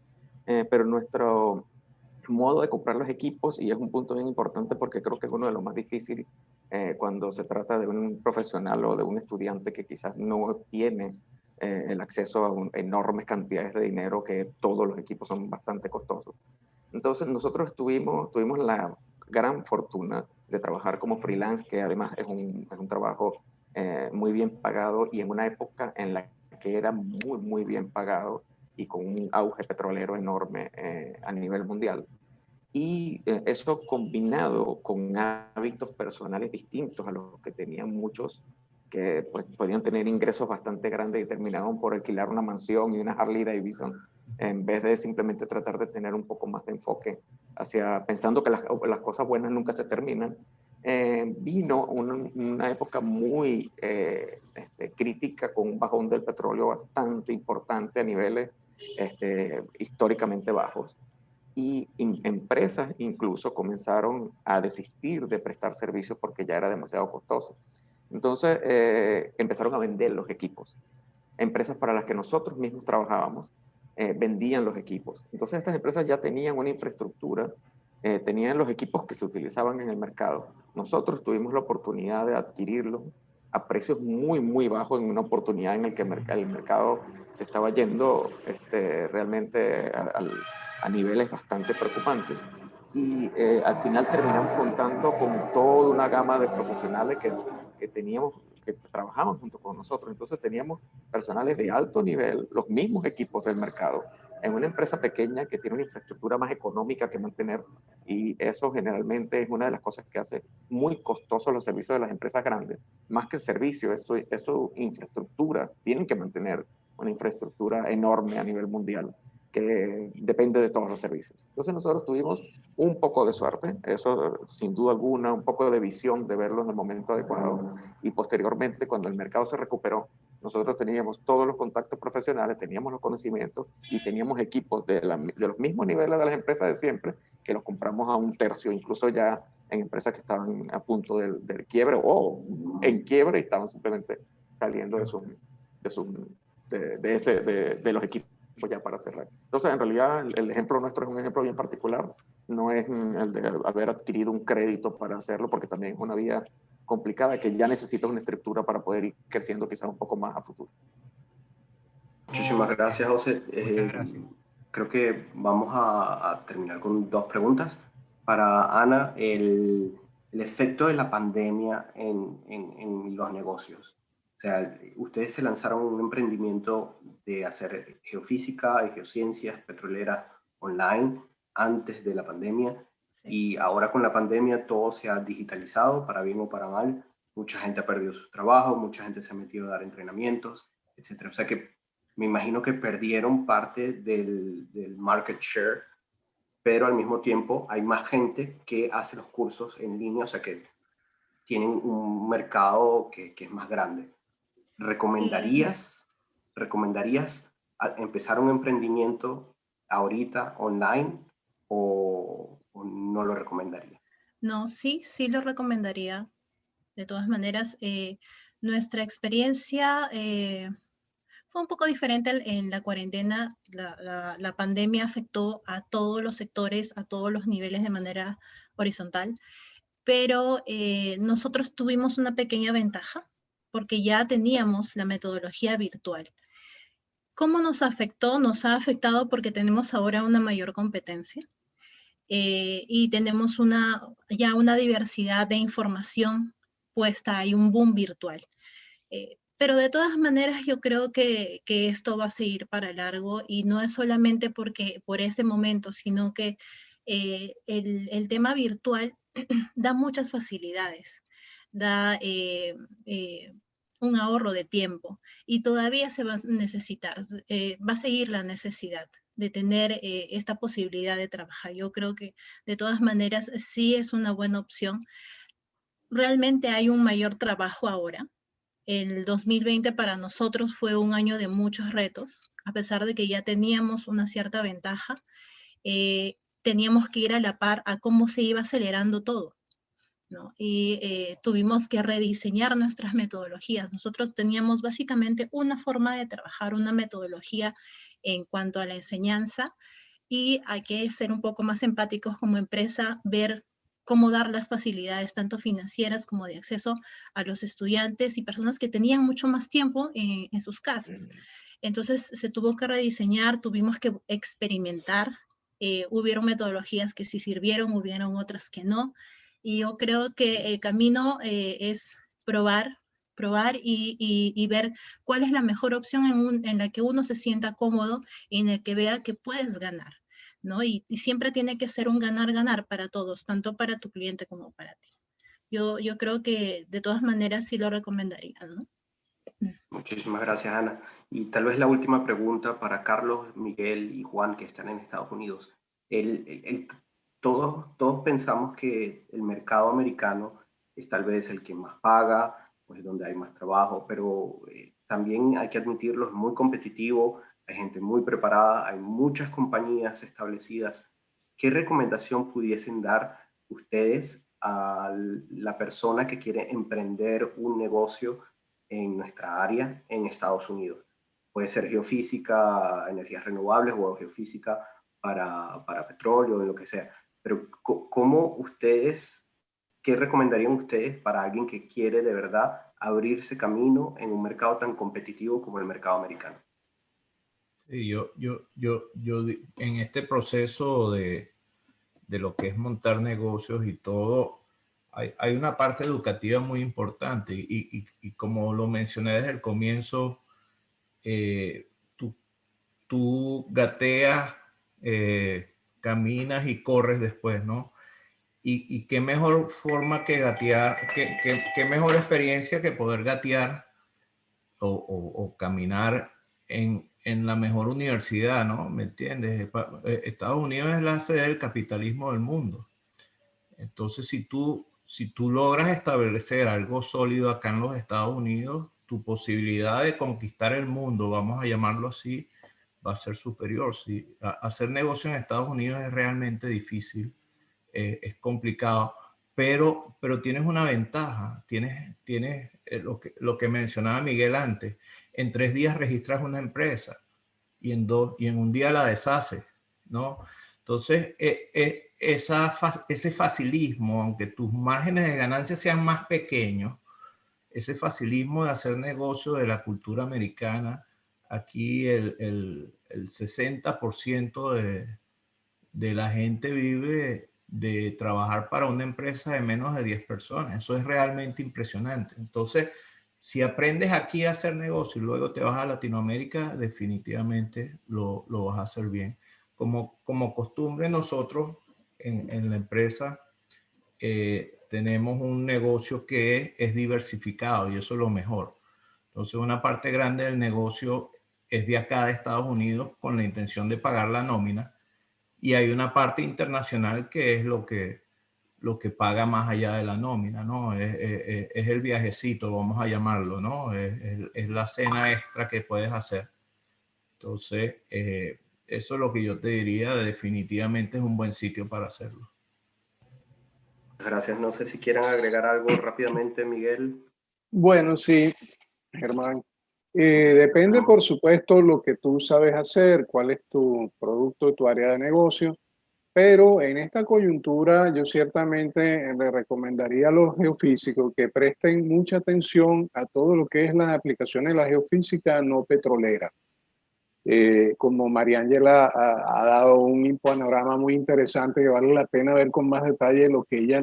pero nuestro modo de comprar los equipos, y es un punto bien importante porque creo que es uno de los más difíciles cuando se trata de un profesional o de un estudiante que quizás no tiene el acceso a enormes cantidades de dinero, que todos los equipos son bastante costosos. Entonces nosotros tuvimos la gran fortuna de trabajar como freelance, que además es un trabajo muy bien pagado, y en una época en la que era muy, muy bien pagado y con un auge petrolero enorme a nivel mundial. Y eso combinado con hábitos personales distintos a los que tenían muchos, que pues, podían tener ingresos bastante grandes y terminaban por alquilar una mansión y una Harley Davidson, en vez de simplemente tratar de tener un poco más de enfoque hacia, pensando que las cosas buenas nunca se terminan. Vino una época muy crítica, con un bajón del petróleo bastante importante a niveles históricamente bajos. Y empresas incluso comenzaron a desistir de prestar servicios porque ya era demasiado costoso. Entonces empezaron a vender los equipos. Empresas para las que nosotros mismos trabajábamos vendían los equipos. Entonces estas empresas ya tenían una infraestructura, tenían los equipos que se utilizaban en el mercado. Nosotros tuvimos la oportunidad de adquirirlos a precios muy, muy bajos, en una oportunidad en la que el mercado se estaba yendo realmente a niveles bastante preocupantes. Y al final terminamos contando con toda una gama de profesionales que teníamos, que trabajaban junto con nosotros. Entonces teníamos personales de alto nivel, los mismos equipos del mercado, en una empresa pequeña que tiene una infraestructura más económica que mantener, y eso generalmente es una de las cosas que hace muy costosos los servicios de las empresas grandes. Más que el servicio, es su infraestructura. Tienen que mantener una infraestructura enorme a nivel mundial, que depende de todos los servicios. Entonces nosotros tuvimos un poco de suerte, eso sin duda alguna, un poco de visión de verlo en el momento adecuado, y posteriormente, cuando el mercado se recuperó, nosotros teníamos todos los contactos profesionales, teníamos los conocimientos y teníamos equipos de los mismos niveles de las empresas de siempre, que los compramos a un tercio, incluso ya en empresas que estaban a punto del quiebre o en quiebre y estaban simplemente saliendo de los equipos ya para cerrar. Entonces, en realidad, el ejemplo nuestro es un ejemplo bien particular. No es el de haber adquirido un crédito para hacerlo, porque también es una vía complicada que ya necesita una estructura para poder ir creciendo quizás un poco más a futuro. Muchísimas gracias, José. Muchas gracias. Creo que vamos a terminar con dos preguntas. Para Ana, el efecto de la pandemia en los negocios. O sea, ustedes se lanzaron un emprendimiento de hacer geofísica y geociencias petroleras online antes de la pandemia, y ahora con la pandemia todo se ha digitalizado, para bien o para mal. Mucha gente ha perdido sus trabajos, mucha gente se ha metido a dar entrenamientos, etc. O sea que me imagino que perdieron parte del market share, pero al mismo tiempo hay más gente que hace los cursos en línea, o sea que tienen un mercado que es más grande. ¿Recomendarías empezar un emprendimiento ahorita online o no lo recomendaría? No, sí lo recomendaría. De todas maneras, nuestra experiencia fue un poco diferente en la cuarentena. La pandemia afectó a todos los sectores, a todos los niveles de manera horizontal, pero nosotros tuvimos una pequeña ventaja porque ya teníamos la metodología virtual. ¿Cómo nos afectó? Nos ha afectado porque tenemos ahora una mayor competencia y tenemos ya una diversidad de información puesta, hay un boom virtual. Pero de todas maneras yo creo que esto va a seguir para largo, y no es solamente por ese momento, sino que el tema virtual da muchas facilidades, da un ahorro de tiempo, y todavía se va a necesitar, va a seguir la necesidad de tener esta posibilidad de trabajar. Yo creo que de todas maneras sí es una buena opción. Realmente hay un mayor trabajo ahora. El 2020 para nosotros fue un año de muchos retos, a pesar de que ya teníamos una cierta ventaja, teníamos que ir a la par a cómo se iba acelerando todo, ¿no? Y tuvimos que rediseñar nuestras metodologías. Nosotros teníamos básicamente una forma de trabajar, una metodología en cuanto a la enseñanza, y hay que ser un poco más empáticos como empresa, ver cómo dar las facilidades tanto financieras como de acceso a los estudiantes y personas que tenían mucho más tiempo en sus casas. Entonces se tuvo que rediseñar, tuvimos que experimentar, hubieron metodologías que sí sirvieron, hubieron otras que no, y yo creo que el camino es probar y ver cuál es la mejor opción en la que uno se sienta cómodo y en el que vea que puedes ganar, ¿no? Y siempre tiene que ser un ganar-ganar para todos, tanto para tu cliente como para ti. Yo creo que de todas maneras sí lo recomendaría, ¿no? Muchísimas gracias, Ana. Y tal vez la última pregunta para Carlos, Miguel y Juan, que están en Estados Unidos. Todos pensamos que el mercado americano es tal vez el que más paga, pues donde hay más trabajo, pero también hay que admitirlo, es muy competitivo, hay gente muy preparada, hay muchas compañías establecidas. ¿Qué recomendación pudiesen dar ustedes a la persona que quiere emprender un negocio en nuestra área en Estados Unidos? Puede ser geofísica, energías renovables o geofísica para petróleo, lo que sea. Pero ¿cómo ustedes, qué recomendarían ustedes para alguien que quiere de verdad abrirse camino en un mercado tan competitivo como el mercado americano? Sí, yo en este proceso de lo que es montar negocios y todo, hay una parte educativa muy importante y como lo mencioné desde el comienzo, tú gateas, caminas y corres después, ¿no? Y qué mejor forma que gatear, qué mejor experiencia que poder gatear o caminar en la mejor universidad, ¿no? ¿Me entiendes? Estados Unidos es la sede del capitalismo del mundo. Entonces, si tú logras establecer algo sólido acá en los Estados Unidos, tu posibilidad de conquistar el mundo, vamos a llamarlo así, va a ser superior. ¿Sí? Hacer negocio en Estados Unidos es realmente difícil, es complicado, pero tienes una ventaja, tienes lo que mencionaba Miguel antes, en 3 días registras una empresa y en un día la deshaces, ¿no? Entonces, ese facilismo, aunque tus márgenes de ganancia sean más pequeños, ese facilismo de hacer negocio de la cultura americana, aquí el 60% de la gente vive de trabajar para una empresa de menos de 10 personas. Eso es realmente impresionante. Entonces, si aprendes aquí a hacer negocio y luego te vas a Latinoamérica, definitivamente lo vas a hacer bien. Como costumbre, nosotros en la empresa tenemos un negocio que es diversificado y eso es lo mejor. Entonces, una parte grande del negocio es de acá de Estados Unidos con la intención de pagar la nómina, y hay una parte internacional que es lo que paga más allá de la nómina, ¿no? Es el viajecito, vamos a llamarlo, ¿no? Es la cena extra que puedes hacer. Entonces, eso es lo que yo te diría, definitivamente es un buen sitio para hacerlo. Gracias. No sé si quieran agregar algo rápidamente, Miguel. Bueno, sí, Germán. Depende, por supuesto, lo que tú sabes hacer, cuál es tu producto, tu área de negocio, pero en esta coyuntura yo ciertamente le recomendaría a los geofísicos que presten mucha atención a todo lo que es las aplicaciones de la geofísica no petrolera. Como Mariángela ha dado un panorama muy interesante que vale la pena ver con más detalle lo que ella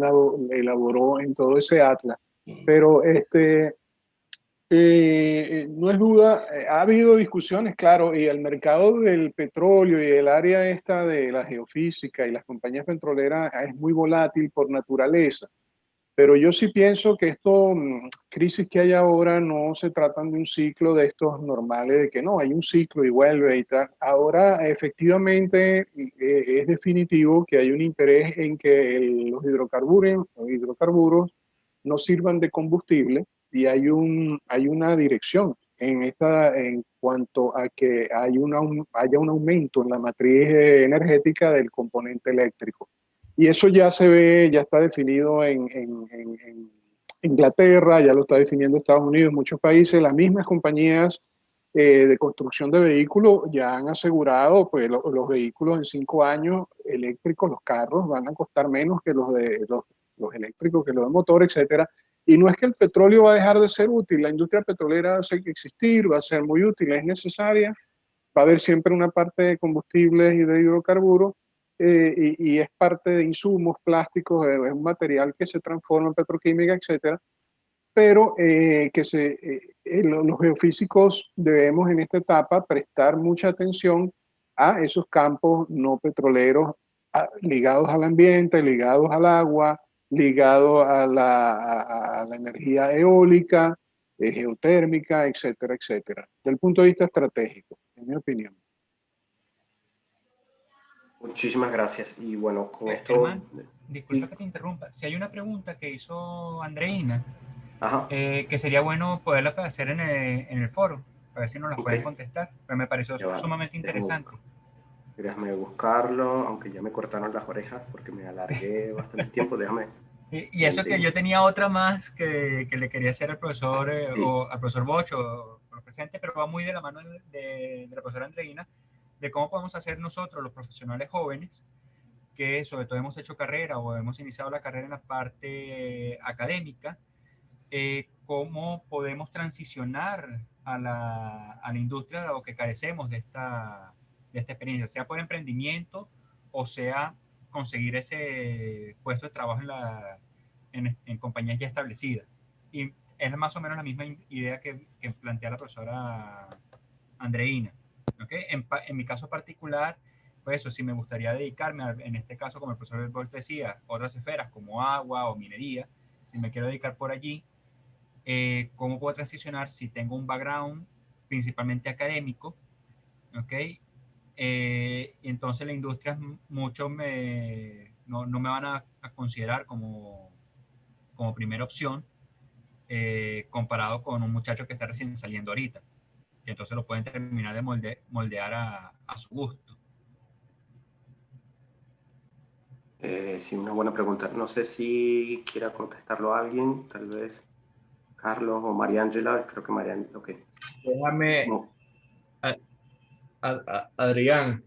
elaboró en todo ese atlas, pero no es duda, ha habido discusiones, claro, y el mercado del petróleo y el área esta de la geofísica y las compañías petroleras es muy volátil por naturaleza. Pero yo sí pienso que esto, crisis que hay ahora, no se tratan de un ciclo de estos normales, de que no, hay un ciclo y vuelve y tal. Ahora, efectivamente, es definitivo que hay un interés en que los hidrocarburos no sirvan de combustible, y hay una dirección en cuanto a que haya un aumento en la matriz energética del componente eléctrico. Y eso ya se ve, ya está definido en Inglaterra, ya lo está definiendo Estados Unidos, muchos países, las mismas compañías de construcción de vehículos ya han asegurado, pues los vehículos en 5 años eléctricos, los carros van a costar menos que los eléctricos, que los de motor, etcétera. Y no es que el petróleo va a dejar de ser útil, la industria petrolera va a existir, va a ser muy útil, es necesaria, va a haber siempre una parte de combustibles y de hidrocarburos, y es parte de insumos, plásticos, es un material que se transforma en petroquímica, etcétera. Pero los geofísicos debemos en esta etapa prestar mucha atención a esos campos no petroleros ligados al ambiente, ligados al agua, ligados a la energía eólica, geotérmica, etcétera, etcétera, desde el punto de vista estratégico, en mi opinión. Muchísimas gracias. Y bueno, con esto... Germán, disculpa que te interrumpa. Si hay una pregunta que hizo Andreina, que sería bueno poderla hacer en el foro, a ver si nos la pueden contestar, pero me pareció sumamente interesante. Déjame buscarlo, aunque ya me cortaron las orejas porque me alargué bastante tiempo, déjame... Y eso que yo tenía otra más que le quería hacer al profesor, o al profesor Bocho, o al presente, pero va muy de la mano de la profesora Andreina, de cómo podemos hacer nosotros, los profesionales jóvenes, que sobre todo hemos hecho carrera o hemos iniciado la carrera en la parte académica, cómo podemos transicionar a la industria, dado que carecemos de esta experiencia, sea por emprendimiento o sea conseguir ese puesto de trabajo en compañías ya establecidas. Y es más o menos la misma idea que plantea la profesora Andreina. ¿Okay? En mi caso particular, pues eso, si me gustaría dedicarme, en este caso, como el profesor Bolt decía, otras esferas como agua o minería, si me quiero dedicar por allí, ¿cómo puedo transicionar si tengo un background principalmente académico? ¿Ok? Y entonces la industria muchos no me van a considerar como primera opción, comparado con un muchacho que está recién saliendo ahorita, y entonces lo pueden terminar de moldear a su gusto. Sí, una buena pregunta. No sé si quiera contestarlo a alguien, tal vez Carlos o María Ángela. Creo que María Ángela, ok. Déjame, no. Adrián,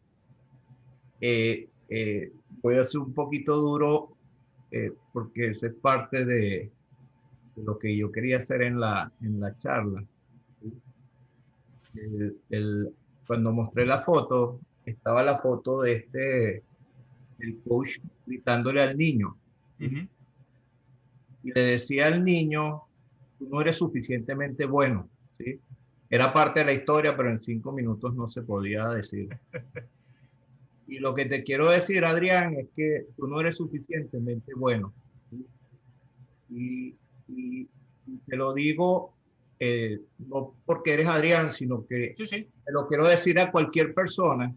voy a ser un poquito duro porque esa es parte de lo que yo quería hacer en la charla. Cuando mostré la foto, estaba la foto de el coach gritándole al niño. Y le decía al niño, tú no eres suficientemente bueno, ¿sí? Era parte de la historia, pero en 5 minutos no se podía decir. Y lo que te quiero decir, Adrián, es que tú no eres suficientemente bueno, ¿sí? Y te lo digo no porque eres Adrián, sino que te lo quiero decir a cualquier persona.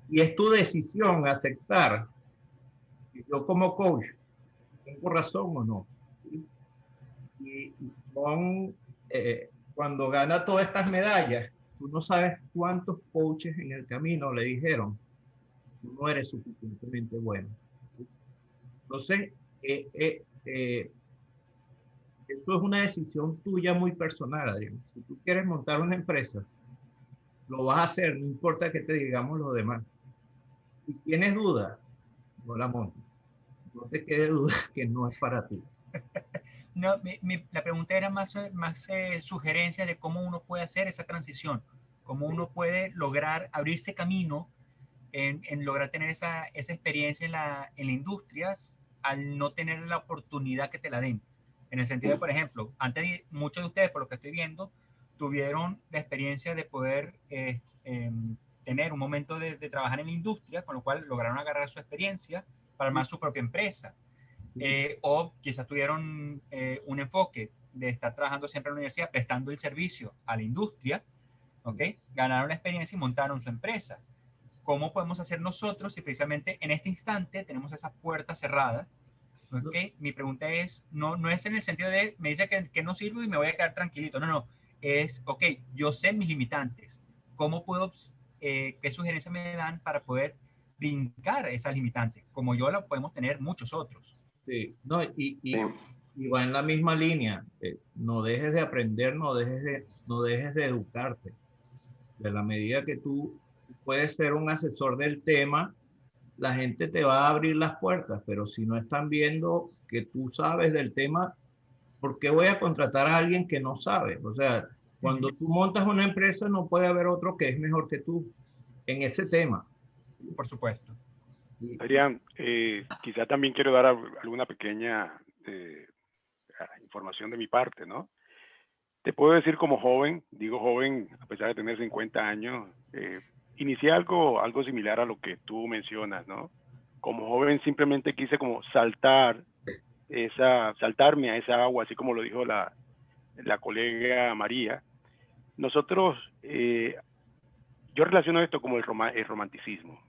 Y es tu decisión aceptar que yo como coach tengo razón o no. ¿Sí? Y cuando gana todas estas medallas, tú no sabes cuántos coaches en el camino le dijeron, tú no eres suficientemente bueno. ¿Sí? Entonces, eso es una decisión tuya muy personal, Adrián. Si tú quieres montar una empresa, lo vas a hacer, no importa que te digamos los demás. Si tienes dudas, no la montes. No te quede duda que no es para ti. No, la pregunta era más sugerencias de cómo uno puede hacer esa transición, cómo uno puede lograr abrirse camino en lograr tener esa experiencia en la industria al no tener la oportunidad que te la den. En el sentido de, por ejemplo, antes muchos de ustedes, por lo que estoy viendo, tuvieron la experiencia de poder tener un momento de trabajar en la industria, con lo cual lograron agarrar su experiencia para armar su propia empresa. O quizás tuvieron un enfoque de estar trabajando siempre en la universidad, prestando el servicio a la industria, ¿ok? Ganaron la experiencia y montaron su empresa. ¿Cómo podemos hacer nosotros si precisamente en este instante tenemos esa puerta cerrada? ¿Okay? Mi pregunta es, no es en el sentido de, me dice que no sirvo y me voy a quedar tranquilito. No. Es, ok, yo sé mis limitantes. ¿Cómo puedo, qué sugerencias me dan para poder brincar esas limitantes? Como yo la podemos tener muchos otros. Sí, no, y va en la misma línea. No dejes de aprender, no dejes de educarte. De la medida que tú puedes ser un asesor del tema, la gente te va a abrir las puertas, pero si no están viendo que tú sabes del tema, ¿por qué voy a contratar a alguien que no sabe? O sea, cuando tú montas una empresa no puede haber otro que es mejor que tú en ese tema. Por supuesto. Adrián, quizá también quiero dar alguna pequeña información de mi parte, ¿no? Te puedo decir como joven, digo joven a pesar de tener 50 años, inicié algo similar a lo que tú mencionas, ¿no? Como joven simplemente quise como saltarme a esa agua, así como lo dijo la colega María. Nosotros, yo relaciono esto como el romanticismo.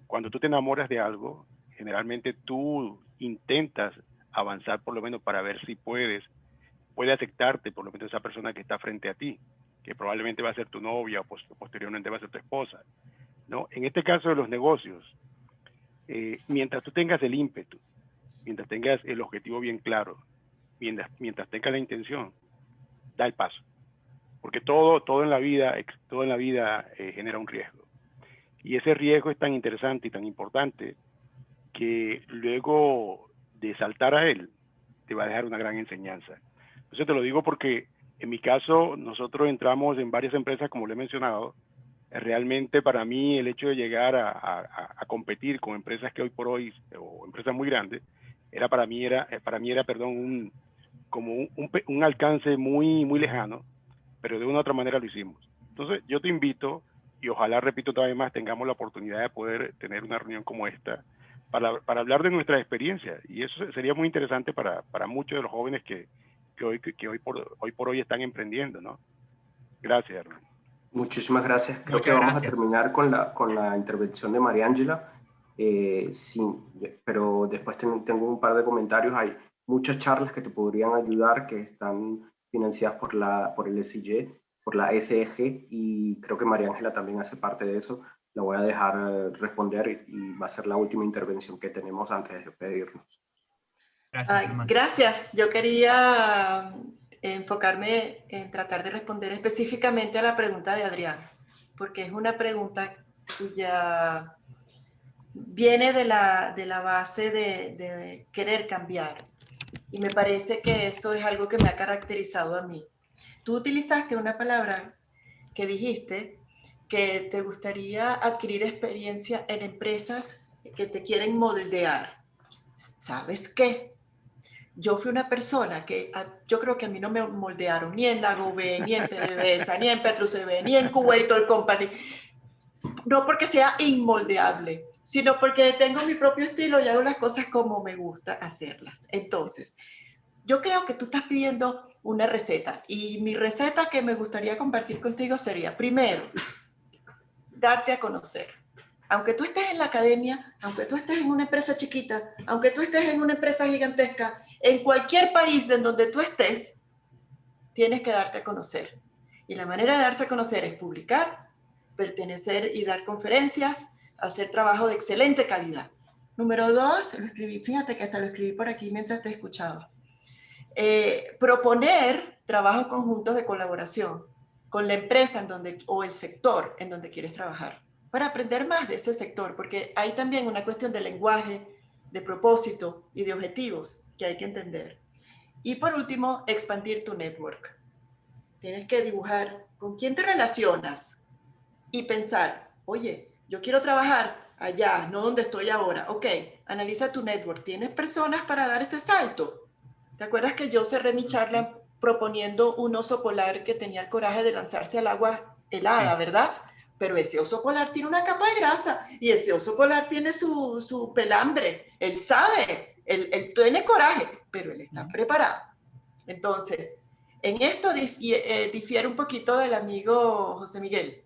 Cuando tú te enamoras de algo, generalmente tú intentas avanzar por lo menos para ver si puede aceptarte por lo menos esa persona que está frente a ti, que probablemente va a ser tu novia o posteriormente va a ser tu esposa, ¿no? En este caso de los negocios, mientras tú tengas el ímpetu, mientras tengas el objetivo bien claro, mientras tengas la intención, da el paso, porque todo en la vida genera un riesgo, y ese riesgo es tan interesante y tan importante que luego de saltar a él te va a dejar una gran enseñanza. Entonces te lo digo porque en mi caso nosotros entramos en varias empresas, como le he mencionado. Realmente para mí el hecho de llegar a competir con empresas que hoy por hoy, o empresas muy grandes, para mí era un alcance muy, muy lejano, pero de una u otra manera lo hicimos. Entonces yo te invito, y ojalá, repito todavía más, tengamos la oportunidad de poder tener una reunión como esta, para hablar de nuestra experiencia, y eso sería muy interesante para muchos de los jóvenes que hoy por hoy están emprendiendo, ¿no? Gracias, hermano. Muchísimas gracias. Creo Muchas que vamos gracias. a terminar con la intervención de María Ángela, pero después tengo un par de comentarios. Hay muchas charlas que te podrían ayudar que están financiadas por el SIG, por la SEG, y creo que María Ángela también hace parte de eso. La voy a dejar responder y va a ser la última intervención que tenemos antes de despedirnos. Gracias. Yo quería enfocarme en tratar de responder específicamente a la pregunta de Adrián, porque es una pregunta cuya viene de la base de querer cambiar. Y me parece que eso es algo que me ha caracterizado a mí. Tú utilizaste una palabra que dijiste que te gustaría adquirir experiencia en empresas que te quieren moldear. ¿Sabes qué? Yo fui una persona que yo creo que a mí no me moldearon ni en Lago B, ni en PDVSA, ni en PetroCB, ni en Kuwait Oil Company. No porque sea inmoldeable, sino porque tengo mi propio estilo y hago las cosas como me gusta hacerlas. Entonces, yo creo que tú estás pidiendo una receta, y mi receta que me gustaría compartir contigo sería, primero, darte a conocer. Aunque tú estés en la academia, aunque tú estés en una empresa chiquita, aunque tú estés en una empresa gigantesca, en cualquier país en donde tú estés, tienes que darte a conocer. Y la manera de darse a conocer es publicar, pertenecer y dar conferencias, hacer trabajo de excelente calidad. Número 2, lo escribí, fíjate que hasta lo escribí por aquí mientras te escuchaba. Proponer trabajos conjuntos de colaboración con la empresa o el sector en donde quieres trabajar, para aprender más de ese sector, porque hay también una cuestión de lenguaje, de propósito y de objetivos que hay que entender. Y por último, expandir tu network. Tienes que dibujar con quién te relacionas y pensar, oye, yo quiero trabajar allá, no donde estoy ahora. Ok, analiza tu network. ¿Tienes personas para dar ese salto? ¿Te acuerdas que yo cerré mi charla proponiendo un oso polar que tenía el coraje de lanzarse al agua helada, sí, verdad? Pero ese oso polar tiene una capa de grasa y ese oso polar tiene su pelambre. Él sabe, él tiene coraje, pero él está preparado. Entonces, en esto difiere un poquito del amigo José Miguel.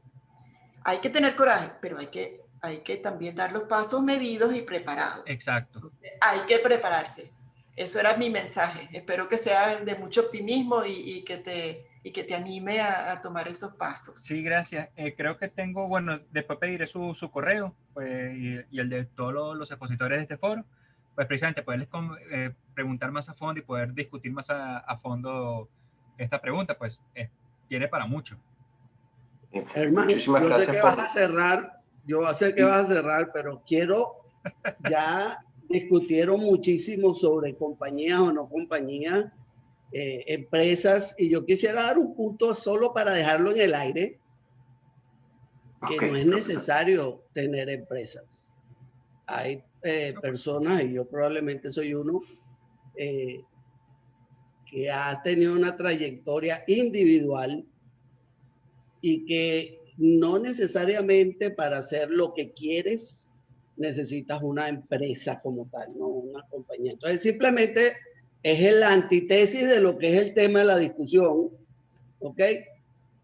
Hay que tener coraje, pero hay que también dar los pasos medidos y preparados. Exacto. Entonces, hay que prepararse. Eso era mi mensaje. Espero que sea de mucho optimismo y que te anime a tomar esos pasos. Sí, gracias. Creo que tengo, bueno, después pediré su correo pues, y el de todos los expositores de este foro, pues precisamente poderles preguntar más a fondo y poder discutir más a fondo esta pregunta, pues tiene para mucho. Hermano, Muchísimas yo sé gracias que vas a cerrar, yo sé que vas a cerrar, pero quiero, ya discutieron muchísimo sobre compañías o no compañías, empresas, y yo quisiera dar un punto solo para dejarlo en el aire, que Ok, no es profesor. necesario tener empresas. Hay personas, y yo probablemente soy uno, que ha tenido una trayectoria individual y que no necesariamente para hacer lo que quieres necesitas una empresa como tal, no una compañía. Entonces simplemente es el antítesis de lo que es el tema de la discusión, ¿ok?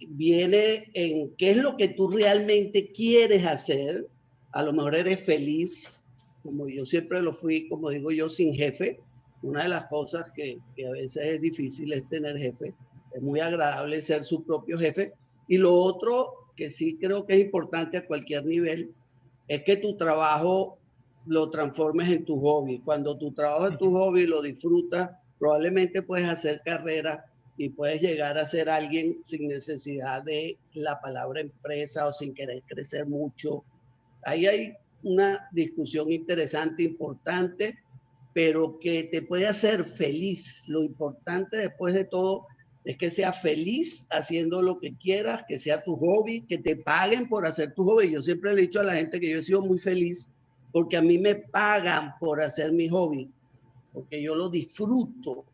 Viene en qué es lo que tú realmente quieres hacer. A lo mejor eres feliz, como yo siempre lo fui, como digo yo, sin jefe. Una de las cosas que a veces es difícil es tener jefe. Es muy agradable ser su propio jefe. Y lo otro que sí creo que es importante a cualquier nivel es que tu trabajo lo transformes en tu hobby. Cuando tu trabajo es tu hobby, lo disfrutas, probablemente puedes hacer carrera y puedes llegar a ser alguien sin necesidad de la palabra empresa o sin querer crecer mucho. Ahí hay una discusión interesante, importante, pero que te puede hacer feliz. Lo importante después de todo es que seas feliz haciendo lo que quieras, que sea tu hobby, que te paguen por hacer tu hobby. Yo siempre le he dicho a la gente que yo he sido muy feliz porque a mí me pagan por hacer mi hobby, porque yo lo disfruto.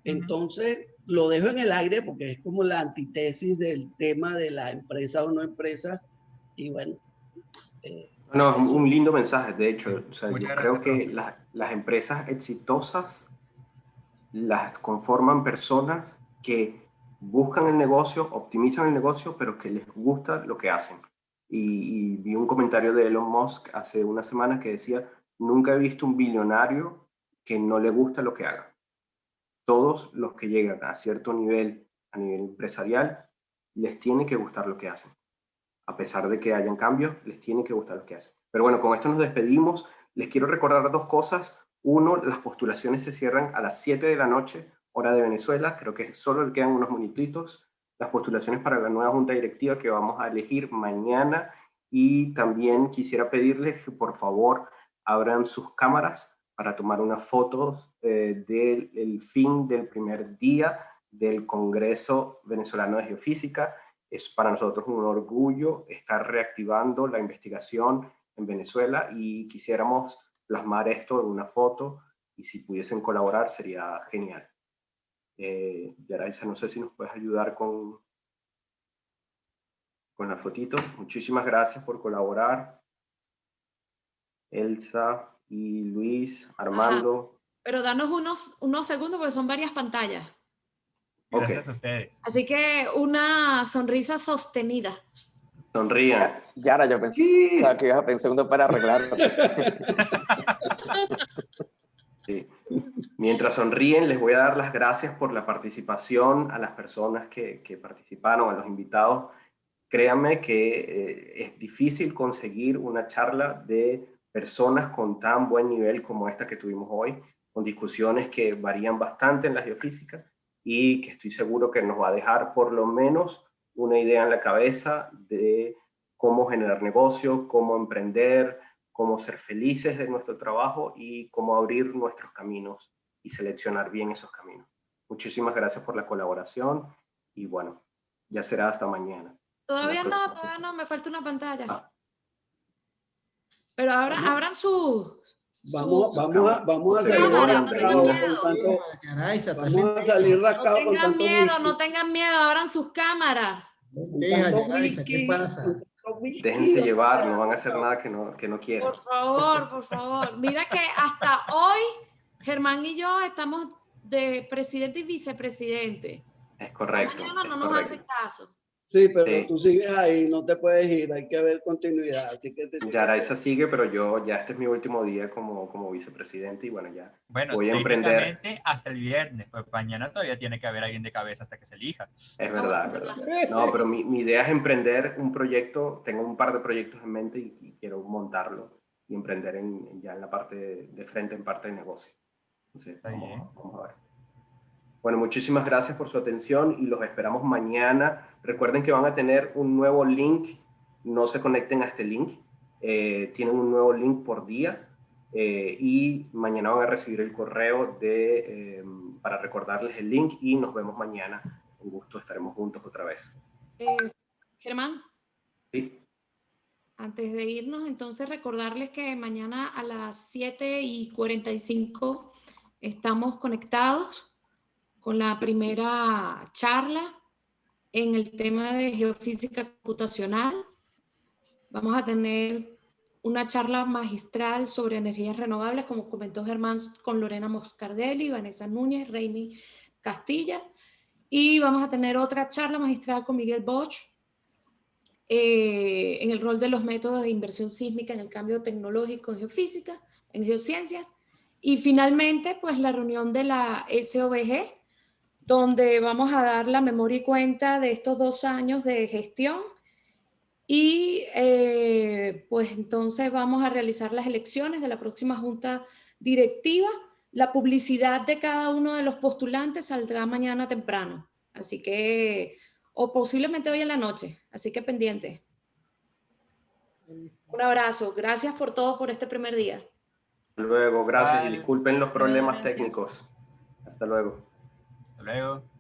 Entonces, lo dejo en el aire porque es como la antítesis del tema de la empresa o no empresa. Y bueno. No, es un lindo mensaje, de hecho. O sea, Muchas yo gracias, creo que profe. las empresas exitosas las conforman personas que buscan el negocio, optimizan el negocio, pero que les gusta lo que hacen. Y vi un comentario de Elon Musk hace unas semanas que decía, nunca he visto un billonario que no le gusta lo que haga. Todos los que llegan a cierto nivel, a nivel empresarial, les tiene que gustar lo que hacen. A pesar de que hayan cambios, les tiene que gustar lo que hacen. Pero bueno, con esto nos despedimos. Les quiero recordar dos cosas. Uno, las postulaciones se cierran a las 7 de la noche, hora de Venezuela. Creo que solo le quedan unos minutitos. Las postulaciones para la nueva junta directiva que vamos a elegir mañana. Y también quisiera pedirles que por favor abran sus cámaras para tomar unas fotos del fin del primer día del Congreso Venezolano de Geofísica. Es para nosotros un orgullo estar reactivando la investigación en Venezuela y quisiéramos plasmar esto en una foto y si pudiesen colaborar sería genial. Yaraisa, no sé si nos puedes ayudar con la fotito. Muchísimas gracias por colaborar. Elsa y Luis, Armando. Ajá. Pero danos unos segundos porque son varias pantallas. Gracias a ustedes. Así que una sonrisa sostenida. Sonrían. Yara, yo pensé que ibas a pensar segundo para arreglarlo. Sí. Mientras sonríen, les voy a dar las gracias por la participación a las personas que participaron, a los invitados. Créanme que es difícil conseguir una charla de personas con tan buen nivel como esta que tuvimos hoy, con discusiones que varían bastante en la geofísica y que estoy seguro que nos va a dejar por lo menos una idea en la cabeza de cómo generar negocio, cómo emprender, cómo ser felices de nuestro trabajo y cómo abrir nuestros caminos y seleccionar bien esos caminos. Muchísimas gracias por la colaboración y bueno, ya será hasta mañana. Todavía no, me falta una pantalla. Pero abran sus... Vamos a salir rascados con tanto whisky. No tengan miedo, abran sus cámaras. ¿Qué pasa? Déjense llevar, no van a hacer nada que no quieran. Por favor. Mira que hasta hoy Germán y yo estamos de presidente y vicepresidente. Es correcto. Mañana no nos hace caso. Sí, pero tú sigues ahí, no te puedes ir, hay que haber continuidad. Así que Yaraisa sigue, pero yo ya este es mi último día como vicepresidente y bueno, ya voy a emprender. Hasta el viernes, pues mañana todavía tiene que haber alguien de cabeza hasta que se elija. Es verdad, es verdad. No, pero mi idea es emprender un proyecto, tengo un par de proyectos en mente y quiero montarlo y emprender ya en la parte de frente, en parte de negocio. Entonces, vamos a ver. Bueno, muchísimas gracias por su atención y los esperamos mañana. Recuerden que van a tener un nuevo link. No se conecten a este link. Tienen un nuevo link por día y mañana van a recibir el correo para recordarles el link y nos vemos mañana. Un gusto, estaremos juntos otra vez. Germán. Sí. Antes de irnos, entonces recordarles que mañana a las 7:45 estamos conectados con la primera charla en el tema de geofísica computacional. Vamos a tener una charla magistral sobre energías renovables, como comentó Germán, con Lorena Moscardelli, Vanessa Núñez, Raimi Castilla. Y vamos a tener otra charla magistral con Miguel Bosch en el rol de los métodos de inversión sísmica en el cambio tecnológico en geofísica, en geociencias. Y finalmente, pues la reunión de la SOBG, donde vamos a dar la memoria y cuenta de estos 2 años de gestión y pues entonces vamos a realizar las elecciones de la próxima junta directiva. La publicidad de cada uno de los postulantes saldrá mañana temprano, así que, o posiblemente hoy en la noche, así que pendiente. Un abrazo, gracias por todo por este primer día. Hasta luego, gracias y Bye. disculpen los problemas Gracias. técnicos. Hasta luego. Hasta luego.